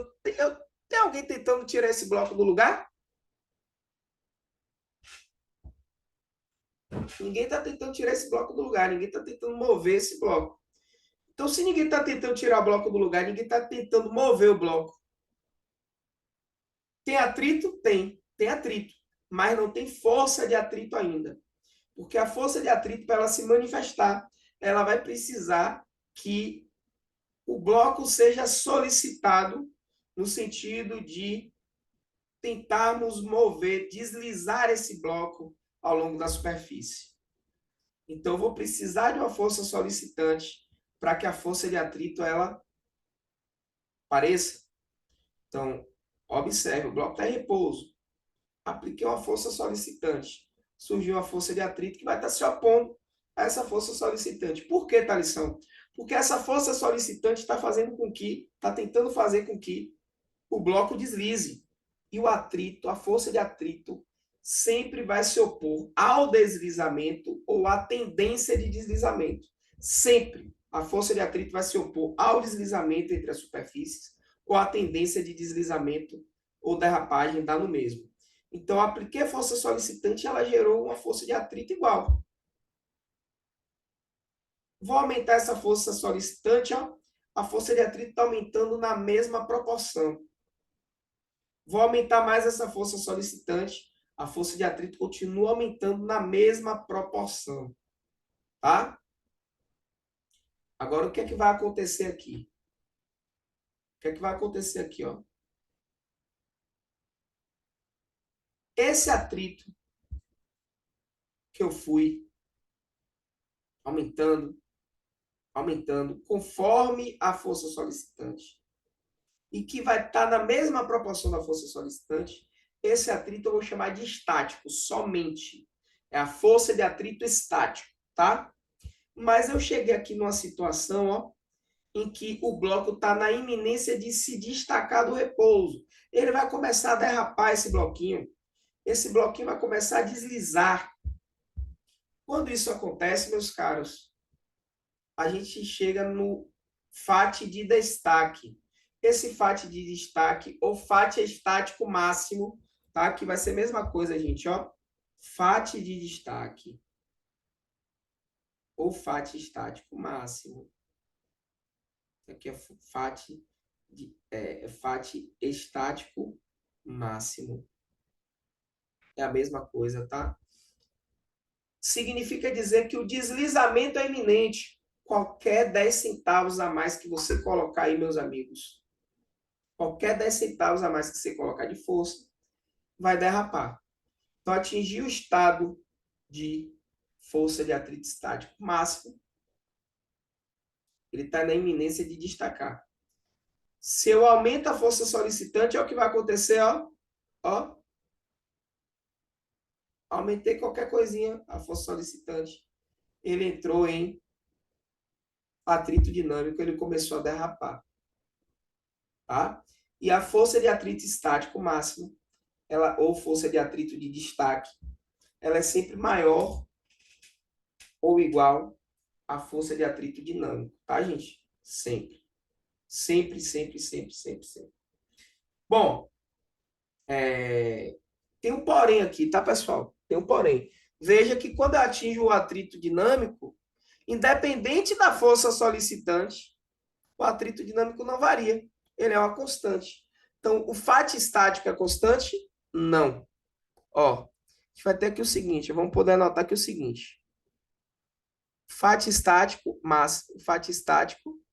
tem alguém tentando tirar esse bloco do lugar? Ninguém está tentando tirar esse bloco do lugar, ninguém está tentando mover esse bloco. Então, se ninguém está tentando tirar o bloco do lugar, ninguém está tentando mover o bloco. Tem atrito? Tem atrito. Mas não tem força de atrito ainda. Porque a força de atrito, para ela se manifestar, ela vai precisar que o bloco seja solicitado no sentido de tentarmos mover, deslizar esse bloco ao longo da superfície. Então, eu vou precisar de uma força solicitante para que a força de atrito ela apareça. Então, observe, o bloco está em repouso. Apliquei uma força solicitante. Surgiu uma força de atrito que vai estar se opondo a essa força solicitante. Por que, Thalisson? Porque essa força solicitante está fazendo com que, está tentando fazer com que o bloco deslize. E o atrito, a força de atrito, sempre vai se opor ao deslizamento ou à tendência de deslizamento. Sempre a força de atrito vai se opor ao deslizamento entre as superfícies ou à tendência de deslizamento ou derrapagem dá no mesmo. Então, apliquei a força solicitante e ela gerou uma força de atrito igual. Vou aumentar essa força solicitante, ó. A força de atrito está aumentando na mesma proporção. Vou aumentar mais essa força solicitante. A força de atrito continua aumentando na mesma proporção. Tá? Agora, o que é que vai acontecer aqui? O que é que vai acontecer aqui, ó? Esse atrito que eu fui aumentando, aumentando, conforme a força solicitante, e que vai estar na mesma proporção da força solicitante, esse atrito eu vou chamar de estático, somente. É a força de atrito estático, tá? Mas eu cheguei aqui numa situação, ó, em que o bloco está na iminência de se destacar do repouso. Ele vai começar a derrapar esse bloquinho. Esse bloquinho vai começar a deslizar. Quando isso acontece, meus caros, a gente chega no FAT de destaque. Esse FAT de destaque, ou FAT estático máximo, tá? Que vai ser a mesma coisa, gente, ó. FAT de destaque, ou FAT estático máximo. Aqui é FAT estático máximo. É a mesma coisa, tá? Significa dizer que o deslizamento é iminente. Qualquer 10 centavos a mais que você colocar aí, meus amigos, qualquer 10 centavos a mais que você colocar de força, vai derrapar. Então, atingir o estado de força de atrito estático máximo, ele está na iminência de destacar. Se eu aumento a força solicitante, é o que vai acontecer, ó. Ó. Aumentei qualquer coisinha, a força solicitante. Ele entrou em atrito dinâmico, ele começou a derrapar. Tá? E a força de atrito estático máximo, ela, ou força de atrito de destaque, ela é sempre maior ou igual à força de atrito dinâmico, tá, gente? Sempre. Sempre, sempre, sempre, sempre, sempre. Bom, tem um porém aqui, tá, pessoal? Tem um porém. Veja que quando eu atinjo o atrito dinâmico, independente da força solicitante, o atrito dinâmico não varia. Ele é uma constante. Então, o FAT estático é constante? Não. Ó, a gente vai ter aqui o seguinte, vamos poder anotar aqui o seguinte. FAT estático, mas FAT estático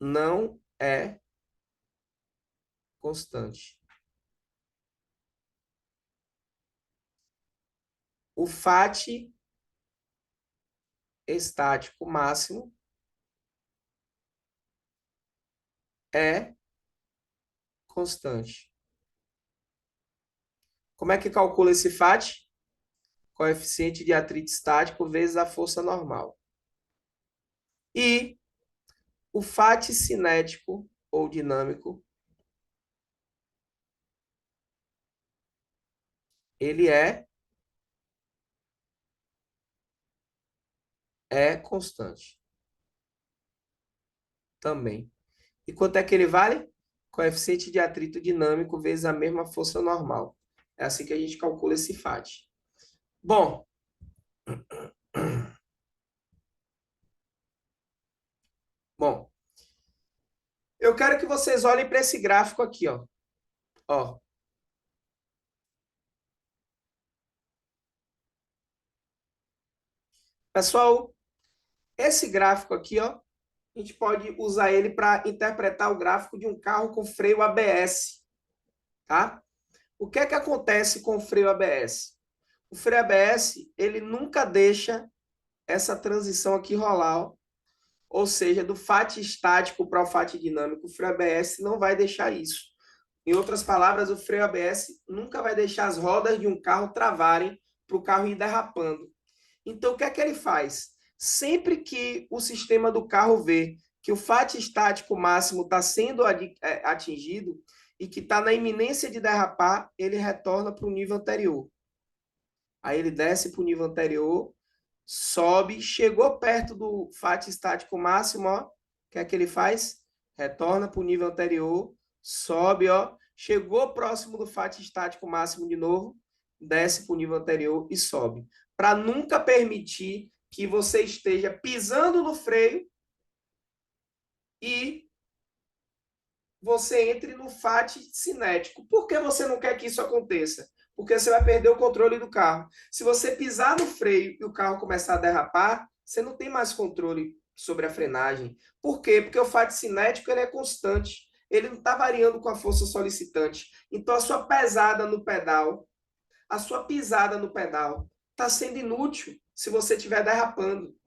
não é constante. O FAT estático máximo é constante. Como é que calcula esse FAT? Coeficiente de atrito estático vezes a força normal. E o FAT cinético ou dinâmico, ele é constante também. E quanto é que ele vale? Coeficiente de atrito dinâmico vezes a mesma força normal. É assim que a gente calcula esse FAT. Bom, eu quero que vocês olhem para esse gráfico aqui, ó. Ó. Pessoal, esse gráfico aqui, ó, a gente pode usar ele para interpretar o gráfico de um carro com freio ABS, tá? O que é que acontece com o freio ABS? O freio ABS, ele nunca deixa essa transição aqui rolar, ó. Ou seja, do FAT estático para o FAT dinâmico, o freio ABS não vai deixar isso. Em outras palavras, o freio ABS nunca vai deixar as rodas de um carro travarem para o carro ir derrapando. Então, o que é que ele faz? Sempre que o sistema do carro vê que o FAT estático máximo está sendo atingido e que está na iminência de derrapar, ele retorna para o nível anterior. Aí ele desce para o nível anterior, sobe, chegou perto do FAT estático máximo, ó, o que é que ele faz? Retorna para o nível anterior, sobe, ó, chegou próximo do FAT estático máximo de novo, desce para o nível anterior e sobe. Para nunca permitir que você esteja pisando no freio e você entre no FAT cinético. Por que você não quer que isso aconteça? Porque você vai perder o controle do carro. Se você pisar no freio e o carro começar a derrapar, você não tem mais controle sobre a frenagem. Por quê? Porque o FAT cinético ele é constante. Ele não está variando com a força solicitante. Então, a sua pesada no pedal, a sua pisada no pedal, está sendo inútil se você estiver derrapando.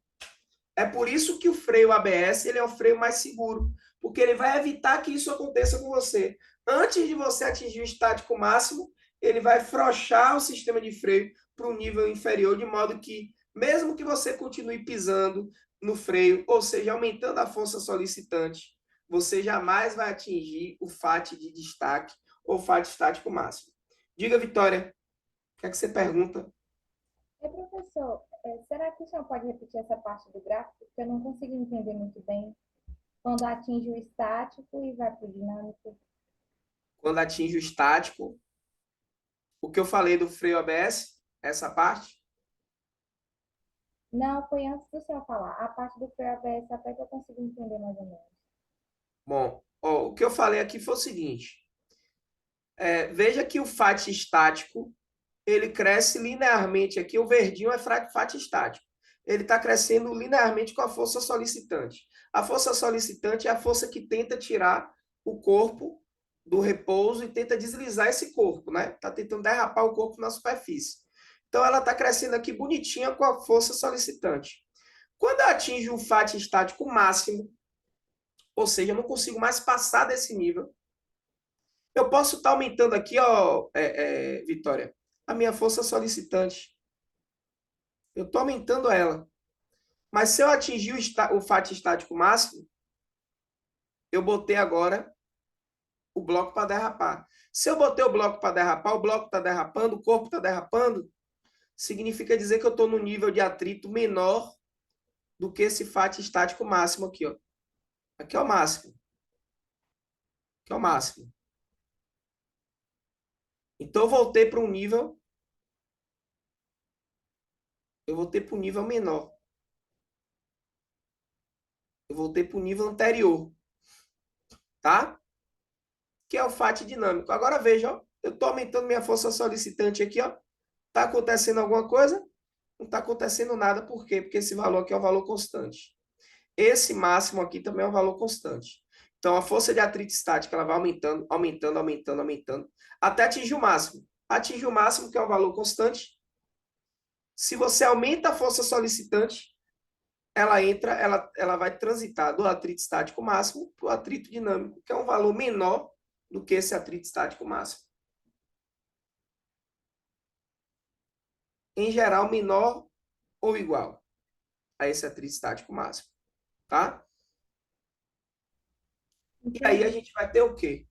É por isso que o freio ABS ele é o freio mais seguro, porque ele vai evitar que isso aconteça com você. Antes de você atingir o estático máximo, ele vai afrouxar o sistema de freio para um nível inferior, de modo que, mesmo que você continue pisando no freio, ou seja, aumentando a força solicitante, você jamais vai atingir o FAT de destaque ou FAT estático máximo. Diga, Vitória, o que é que você pergunta? Professor, será que o senhor pode repetir essa parte do gráfico? Porque eu não consegui entender muito bem. Quando atinge o estático e vai para o dinâmico. Quando atinge o estático, o que eu falei do freio ABS, essa parte? Não, foi antes do senhor falar. A parte do freio ABS até que eu consegui entender mais ou menos. Bom, ó, o que eu falei aqui foi o seguinte. Veja que o FAT estático, ele cresce linearmente aqui, o verdinho é FAT estático. Ele está crescendo linearmente com a força solicitante. A força solicitante é a força que tenta tirar o corpo do repouso e tenta deslizar esse corpo, né? Está tentando derrapar o corpo na superfície. Então, ela está crescendo aqui bonitinha com a força solicitante. Quando atinge o FAT estático máximo, ou seja, eu não consigo mais passar desse nível, eu posso estar aumentando aqui, ó, Vitória, a minha força solicitante. Eu estou aumentando ela. Mas se eu atingir o FAT estático máximo, eu botei agora o bloco para derrapar. Se eu botei o bloco para derrapar, o bloco está derrapando, o corpo está derrapando, significa dizer que eu estou no nível de atrito menor do que esse FAT estático máximo aqui, ó. Aqui é o máximo. Aqui é o máximo. Então, eu voltei para um nível. Eu voltei para um nível menor. Eu voltei para o nível anterior. Tá? Que é o FAT dinâmico. Agora veja, ó, eu estou aumentando minha força solicitante aqui, ó. Está acontecendo alguma coisa? Não está acontecendo nada. Por quê? Porque esse valor aqui é um valor constante. Esse máximo aqui também é um valor constante. Então, a força de atrito estática ela vai aumentando, aumentando, aumentando, aumentando, até atingir o máximo. Atingir o máximo, que é um valor constante. Se você aumenta a força solicitante, ela vai transitar do atrito estático máximo para o atrito dinâmico, que é um valor menor do que esse atrito estático máximo. Em geral, menor ou igual a esse atrito estático máximo, tá? E aí a gente vai ter o quê?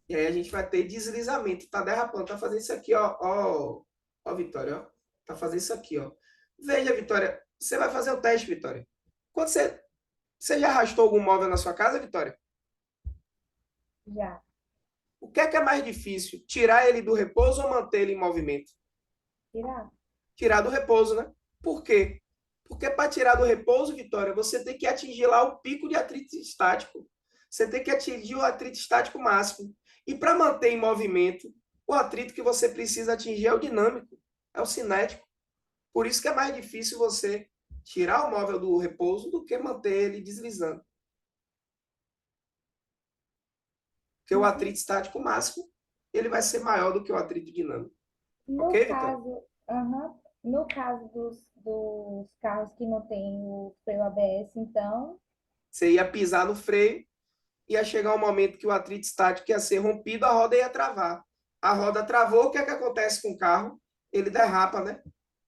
E aí a gente vai ter deslizamento. Tá derrapando, tá fazendo isso aqui, ó. Ó, Vitória, ó. Tá fazendo isso aqui, ó. Veja, Vitória, você vai fazer o teste, Vitória. Quando você já arrastou algum móvel na sua casa, Vitória? Já. O que é mais difícil? Tirar ele do repouso ou manter ele em movimento? Tirar. Tirar do repouso, né? Por quê? Porque para tirar do repouso, Vitória, você tem que atingir lá o pico de atrito estático. Você tem que atingir o atrito estático máximo. E para manter em movimento, o atrito que você precisa atingir é o dinâmico, é o cinético. Por isso que é mais difícil você tirar o móvel do repouso do que manter ele deslizando. Porque o atrito estático máximo, ele vai ser maior do que o atrito dinâmico. No Ok, Vitória? caso, no caso dos carros que não tem o freio ABS, então, Você ia pisar no freio, ia chegar um momento que o atrito estático ia ser rompido, a roda ia travar. A roda travou, o que é que acontece com o carro? Ele derrapa, né?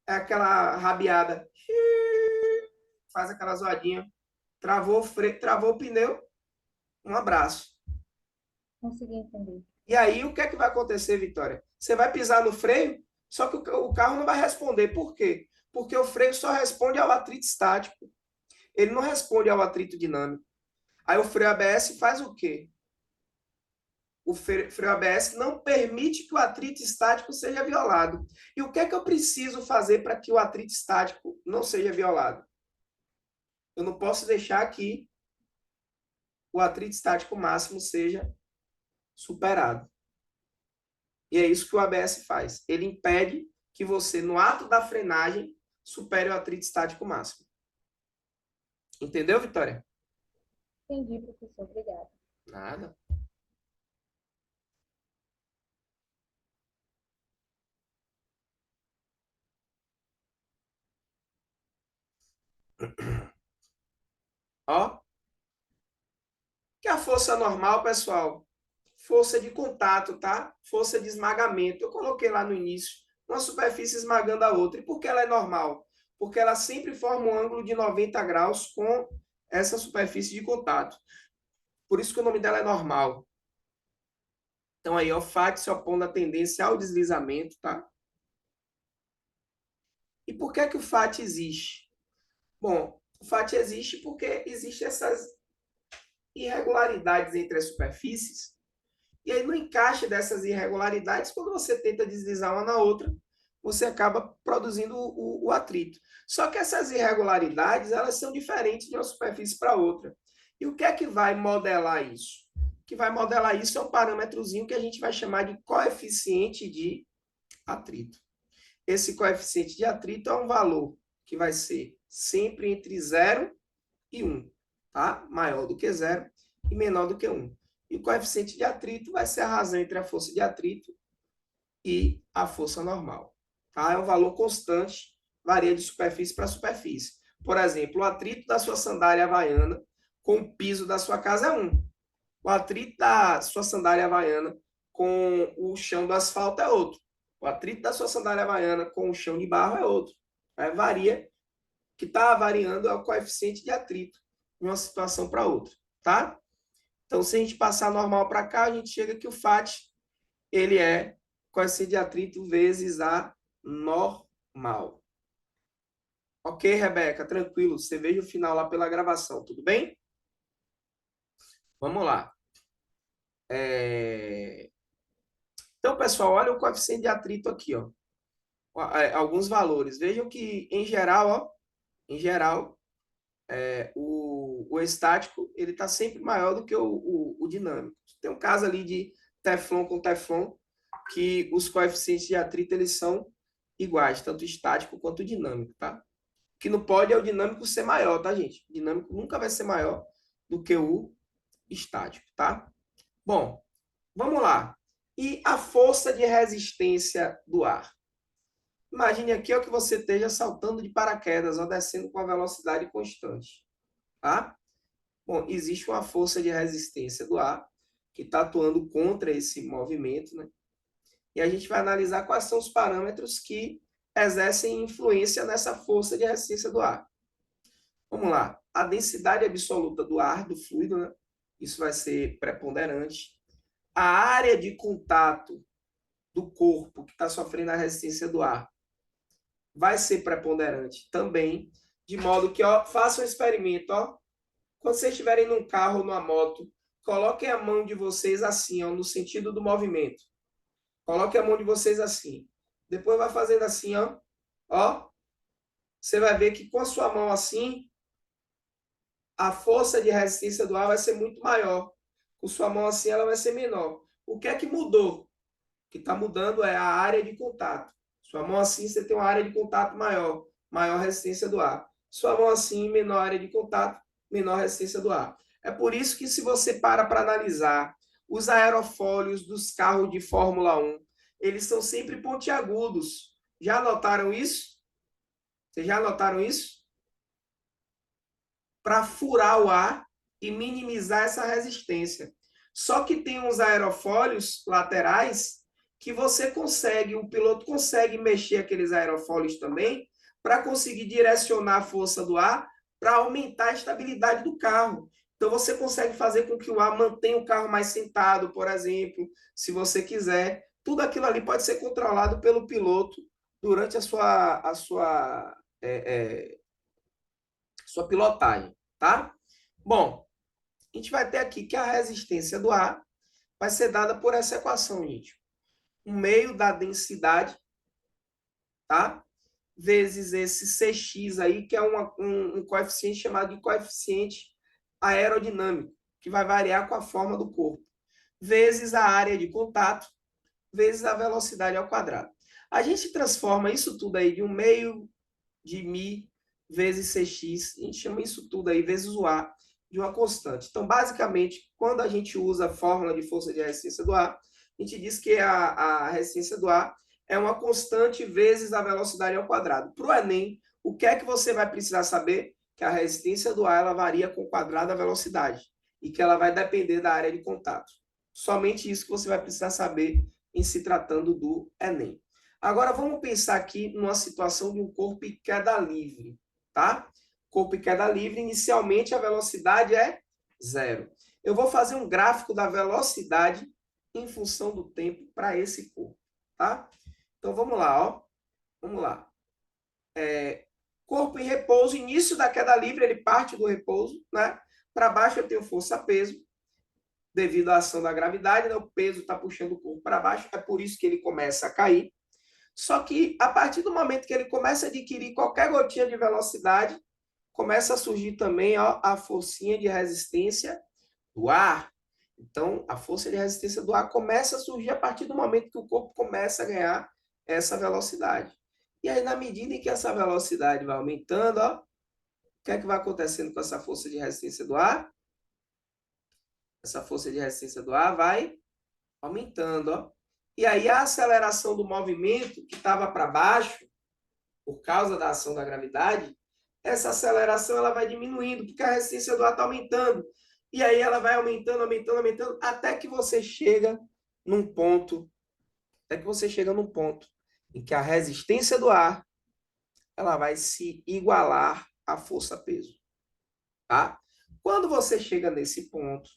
É aquela rabiada. Faz aquela zoadinha. Travou o freio, travou o pneu, um abraço. consegui entender. E aí, o que é que vai acontecer, Vitória? Você vai pisar no freio, só que o carro não vai responder. Por quê? Porque o freio só responde ao atrito estático. Ele não responde ao atrito dinâmico. Aí o freio ABS faz o quê? O freio ABS não permite que o atrito estático seja violado. E o que é que eu preciso fazer para que o atrito estático não seja violado? Eu não posso deixar que o atrito estático máximo seja superado. E é isso que o ABS faz. Ele impede que você, no ato da frenagem, supere o atrito estático máximo. Entendeu, Vitória? Entendi, professor. Obrigada. Nada. Ó, que a força normal, pessoal, força de contato, tá? Força de esmagamento. Eu coloquei lá no início, uma superfície esmagando a outra. E por que ela é normal? Porque ela sempre forma um ângulo de 90 graus com essa superfície de contato. Por isso que o nome dela é normal. Então aí, ó, FAT se opondo à tendência ao deslizamento, tá? E por que o FAT existe? Bom, o FAT existe porque existem essas irregularidades entre as superfícies. E aí, no encaixe dessas irregularidades, quando você tenta deslizar uma na outra, você acaba produzindo o atrito. Só que essas irregularidades, elas são diferentes de uma superfície para outra. E o que é que vai modelar isso? O que vai modelar isso é um parâmetrozinho que a gente vai chamar de coeficiente de atrito. Esse coeficiente de atrito é um valor que vai ser sempre entre 0 e 1, tá? Maior do que 0 e menor do que 1. E o coeficiente de atrito vai ser a razão entre a força de atrito e a força normal. Tá? É um valor constante, varia de superfície para superfície. Por exemplo, o atrito da sua sandália havaiana com o piso da sua casa é 1. O atrito da sua sandália havaiana com o chão do asfalto é outro. O atrito da sua sandália havaiana com o chão de barro é outro. Varia, que está variando é o coeficiente de atrito de uma situação para outra, tá? Então, se a gente passar normal para cá, a gente chega que o FAT, ele é coeficiente de atrito vezes a normal. Ok, Rebeca? Tranquilo. Você veja o final lá pela gravação, tudo bem? Vamos lá. Então, pessoal, olha o coeficiente de atrito aqui, ó. Alguns valores. Vejam que, em geral, ó, em geral, o estático ele está sempre maior do que o dinâmico. Tem um caso ali de Teflon com Teflon, que os coeficientes de atrito eles são iguais, tanto estático quanto dinâmico, tá? O que não pode é o dinâmico ser maior, tá, gente? O dinâmico nunca vai ser maior do que o estático, tá? Bom, vamos lá. E a força de resistência do ar? Imagine aqui ó, que você esteja saltando de paraquedas ou descendo com a velocidade constante, tá? Bom, existe uma força de resistência do ar que está atuando contra esse movimento, né? E a gente vai analisar quais são os parâmetros que exercem influência nessa força de resistência do ar. Vamos lá. A densidade absoluta do ar, do fluido, né? Isso vai ser preponderante. A área de contato do corpo que está sofrendo a resistência do ar vai ser preponderante também, de modo que, ó, façam um experimento, ó. Quando vocês estiverem num carro ou numa moto, coloquem a mão de vocês assim, ó, no sentido do movimento. Coloquem a mão de vocês assim. Depois vai fazendo assim, ó. Ó. Você vai ver que com a sua mão assim, a força de resistência do ar vai ser muito maior. Com sua mão assim, ela vai ser menor. O que é que mudou? O que está mudando é a área de contato. Sua mão assim, você tem uma área de contato maior, maior resistência do ar. Sua mão assim, menor área de contato, menor resistência do ar. É por isso que se você para analisar os aerofólios dos carros de Fórmula 1, eles são sempre pontiagudos. Já notaram isso? Vocês já notaram isso? Para furar o ar e minimizar essa resistência. Só que tem uns aerofólios laterais que você consegue, o piloto consegue mexer aqueles aerofólios também para conseguir direcionar a força do ar para aumentar a estabilidade do carro. Então você consegue fazer com que o ar mantenha o carro mais sentado, por exemplo, se você quiser. Tudo aquilo ali pode ser controlado pelo piloto durante sua pilotagem, tá? Bom, a gente vai ter aqui que a resistência do ar vai ser dada por essa equação, gente. O meio da densidade, tá? Vezes esse Cx aí, que é um coeficiente chamado de coeficiente aerodinâmico, que vai variar com a forma do corpo, vezes a área de contato, vezes a velocidade ao quadrado. A gente transforma isso tudo aí de um meio de mi vezes Cx, a gente chama isso tudo aí vezes o A de uma constante. Então, basicamente, quando a gente usa a fórmula de força de resistência do ar, a gente diz que a resistência do ar é uma constante vezes a velocidade ao quadrado. Para o Enem, o que é que você vai precisar saber? Que a resistência do ar ela varia com o quadrado da velocidade e que ela vai depender da área de contato. Somente isso que você vai precisar saber em se tratando do Enem. Agora vamos pensar aqui numa situação de um corpo em queda livre, tá? Corpo em queda livre, inicialmente a velocidade é zero. Eu vou fazer um gráfico da velocidade em função do tempo para esse corpo, tá? Então vamos lá, ó. Vamos lá. Corpo em repouso, início da queda livre, ele parte do repouso, né? Para baixo eu tenho força-peso, devido à ação da gravidade, né? O peso está puxando o corpo para baixo, é por isso que ele começa a cair. Só que a partir do momento que ele começa a adquirir qualquer gotinha de velocidade, começa a surgir também ó, a forcinha de resistência do ar. Então, a força de resistência do ar começa a surgir a partir do momento que o corpo começa a ganhar essa velocidade. E aí, na medida em que essa velocidade vai aumentando, ó, o que é que vai acontecendo com essa força de resistência do ar? Essa força de resistência do ar vai aumentando, ó. E aí a aceleração do movimento que estava para baixo, por causa da ação da gravidade, essa aceleração ela vai diminuindo, porque a resistência do ar está aumentando. E aí ela vai aumentando, aumentando, aumentando, até que você chega num ponto, em que a resistência do ar ela vai se igualar à força-peso, tá? Quando você chega nesse ponto,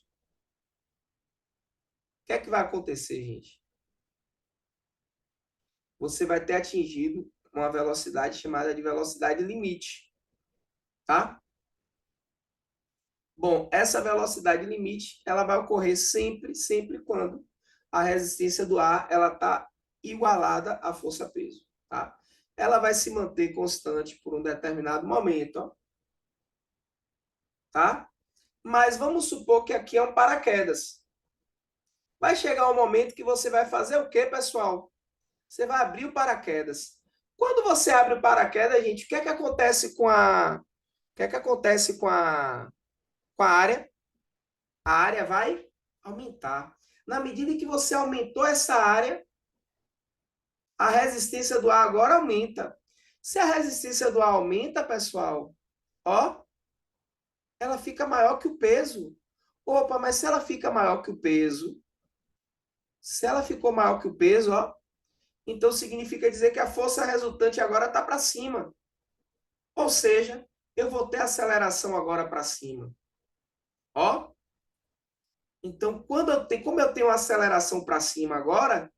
o que é que vai acontecer, gente? Você vai ter atingido uma velocidade chamada de velocidade limite, tá? Bom, essa velocidade limite, ela vai ocorrer sempre quando a resistência do ar, ela está igualada à força-peso, tá? Ela vai se manter constante por um determinado momento, ó, tá? Mas vamos supor que aqui é um paraquedas. Vai chegar um momento que você vai fazer o quê, pessoal? Você vai abrir o paraquedas. Quando você abre o paraquedas, gente, o que é que acontece com a área? a área vai aumentar. Na medida em que você aumentou essa área, a resistência do ar agora aumenta. Se a resistência do ar aumenta, pessoal, ó, ela fica maior que o peso. Opa, mas se ela fica maior que o peso, se ela ficou maior que o peso, ó, então significa dizer que a força resultante agora está para cima. Ou seja, eu vou ter aceleração agora para cima. Ó. Então, como eu tenho uma aceleração para cima agora,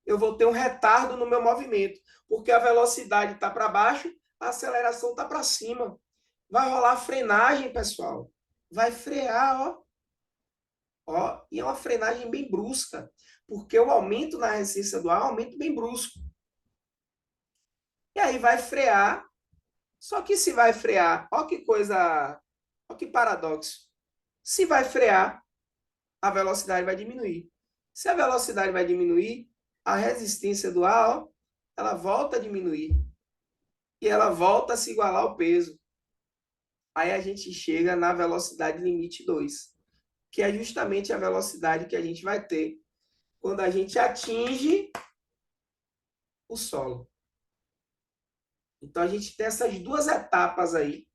eu vou ter um retardo no meu movimento, porque a velocidade está para baixo, a aceleração está para cima. Vai rolar frenagem, pessoal. Vai frear, ó. Ó, e é uma frenagem bem brusca, porque o aumento na resistência do ar é um aumento bem brusco. E aí vai frear, só que se vai frear, ó que coisa, ó que paradoxo. Se vai frear, a velocidade vai diminuir. Se a velocidade vai diminuir, a resistência do ar, ó, ela volta a diminuir. E ela volta a se igualar ao peso. Aí a gente chega na velocidade limite 2, que é justamente a velocidade que a gente vai ter quando a gente atinge o solo. Então a gente tem essas duas etapas aí.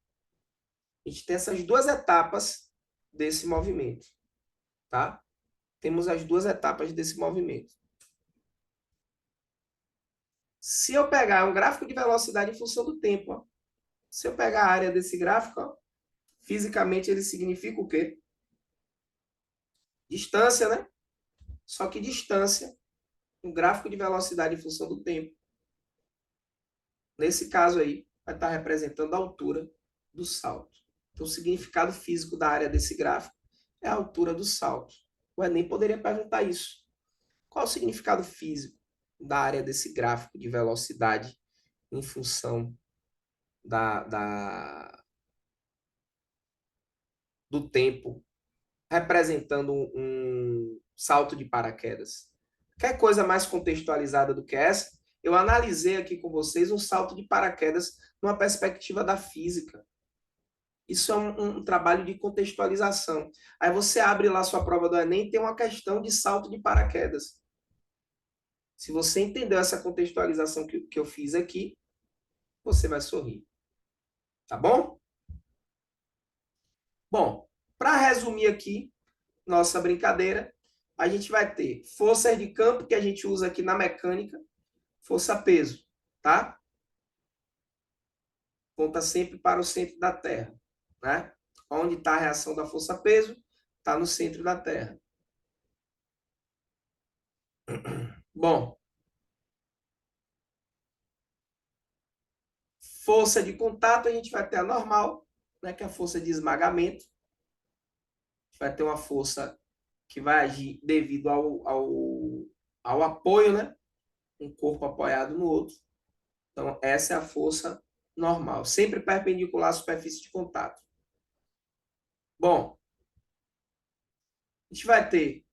A gente tem essas duas etapas desse movimento, tá? Temos as duas etapas desse movimento. Se eu pegar um gráfico de velocidade em função do tempo, ó, se eu pegar a área desse gráfico, ó, fisicamente ele significa o quê? Distância, né? Só que distância, um gráfico de velocidade em função do tempo, nesse caso aí, vai estar representando a altura do salto. Então, o significado físico da área desse gráfico é a altura do salto. O Enem poderia perguntar isso. Qual o significado físico da área desse gráfico de velocidade em função do tempo, representando um salto de paraquedas? Quer coisa mais contextualizada do que essa? Eu analisei aqui com vocês um salto de paraquedas numa perspectiva da física. Isso é um trabalho de contextualização. Aí você abre lá sua prova do Enem e tem uma questão de salto de paraquedas. Se você entendeu essa contextualização que eu fiz aqui, você vai sorrir. Tá bom? Bom, para resumir aqui nossa brincadeira, a gente vai ter forças de campo que a gente usa aqui na mecânica, força-peso, tá? Conta sempre para o centro da Terra, né? Onde está a reação da força-peso? Está no centro da Terra. Bom, força de contato, a gente vai ter a normal, né, que é a força de esmagamento. A gente vai ter uma força que vai agir devido ao apoio, né? Um corpo apoiado no outro. Então, essa é a força normal, sempre perpendicular à superfície de contato. Bom, a gente vai ter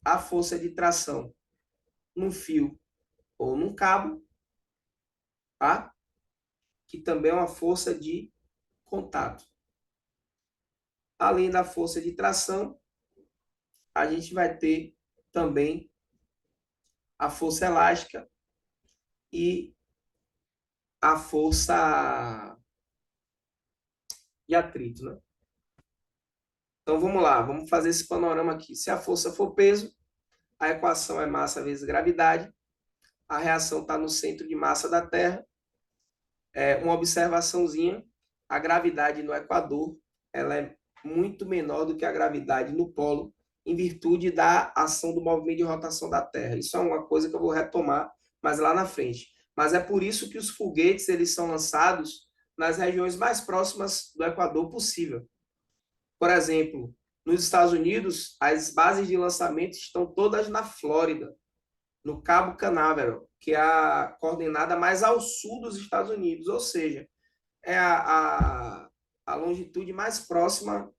a força de tração num fio ou num cabo, tá? Que também é uma força de contato. Além da força de tração, a gente vai ter também a força elástica e a força de atrito, né? Então vamos lá, vamos fazer esse panorama aqui. Se a força for peso, a equação é massa vezes gravidade. A reação está no centro de massa da Terra. Uma observaçãozinha: a gravidade no Equador ela é muito menor do que a gravidade no polo, em virtude da ação do movimento de rotação da Terra. Isso é uma coisa que eu vou retomar mais lá na frente. Mas é por isso que os foguetes eles são lançados nas regiões mais próximas do Equador possível. Por exemplo, nos Estados Unidos, as bases de lançamento estão todas na Flórida, no Cabo Canaveral, que é a coordenada mais ao sul dos Estados Unidos, ou seja, é a longitude mais próxima,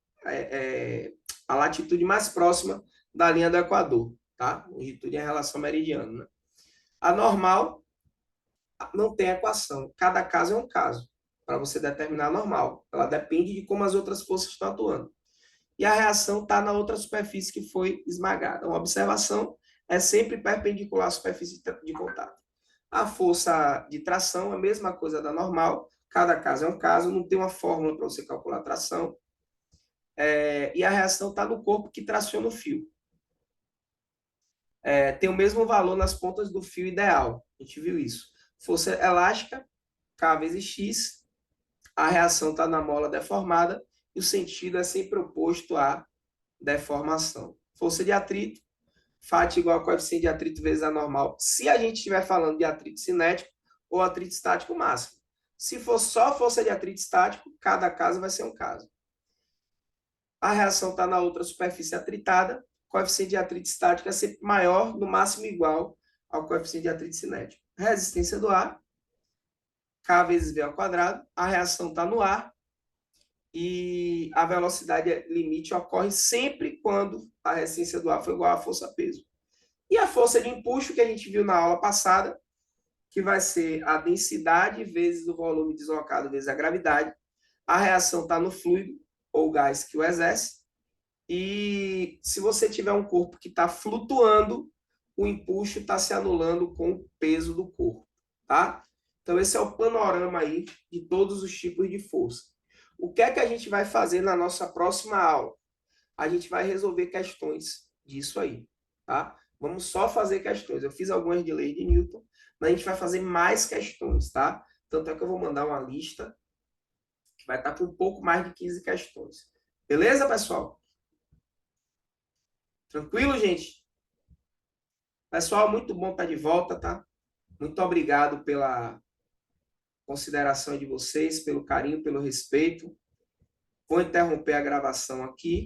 a latitude mais próxima da linha do Equador, tá? Longitude em relação ao meridiano, né? A normal não tem equação, cada caso é um caso, para você determinar a normal. Ela depende de como as outras forças estão atuando. e a reação está na outra superfície que foi esmagada. Uma observação é sempre perpendicular à superfície de contato. A força de tração é a mesma coisa da normal, cada caso é um caso, não tem uma fórmula para você calcular a tração. E a reação está no corpo que traciona o fio. Tem o mesmo valor nas pontas do fio ideal. A gente viu isso. Força elástica, K vezes X, a reação está na mola deformada e o sentido é sempre oposto à deformação. Força de atrito, Φ igual a coeficiente de atrito vezes a normal, se a gente estiver falando de atrito cinético ou atrito estático máximo. Se for só força de atrito estático, cada caso vai ser um caso. A reação está na outra superfície atritada, coeficiente de atrito estático é sempre maior, no máximo igual ao coeficiente de atrito cinético. Resistência do ar, K vezes V ao quadrado, a reação está no ar e a velocidade limite ocorre sempre quando a resistência do ar for igual à força-peso. E a força de empuxo que a gente viu na aula passada, que vai ser a densidade vezes o volume deslocado vezes a gravidade. A reação está no fluido ou gás que o exerce. E se você tiver um corpo que está flutuando, o empuxo está se anulando com o peso do corpo, tá? Então, esse é o panorama aí de todos os tipos de força. O que é que a gente vai fazer na nossa próxima aula? A gente vai resolver questões disso aí, tá? Vamos só fazer questões. Eu fiz algumas de lei de Newton, mas a gente vai fazer mais questões, tá? Tanto é que eu vou mandar uma lista que vai estar com um pouco mais de 15 questões. Beleza, pessoal? Tranquilo, gente? Pessoal, muito bom estar de volta, tá? Muito obrigado pela consideração de vocês, pelo carinho, pelo respeito. Vou interromper a gravação aqui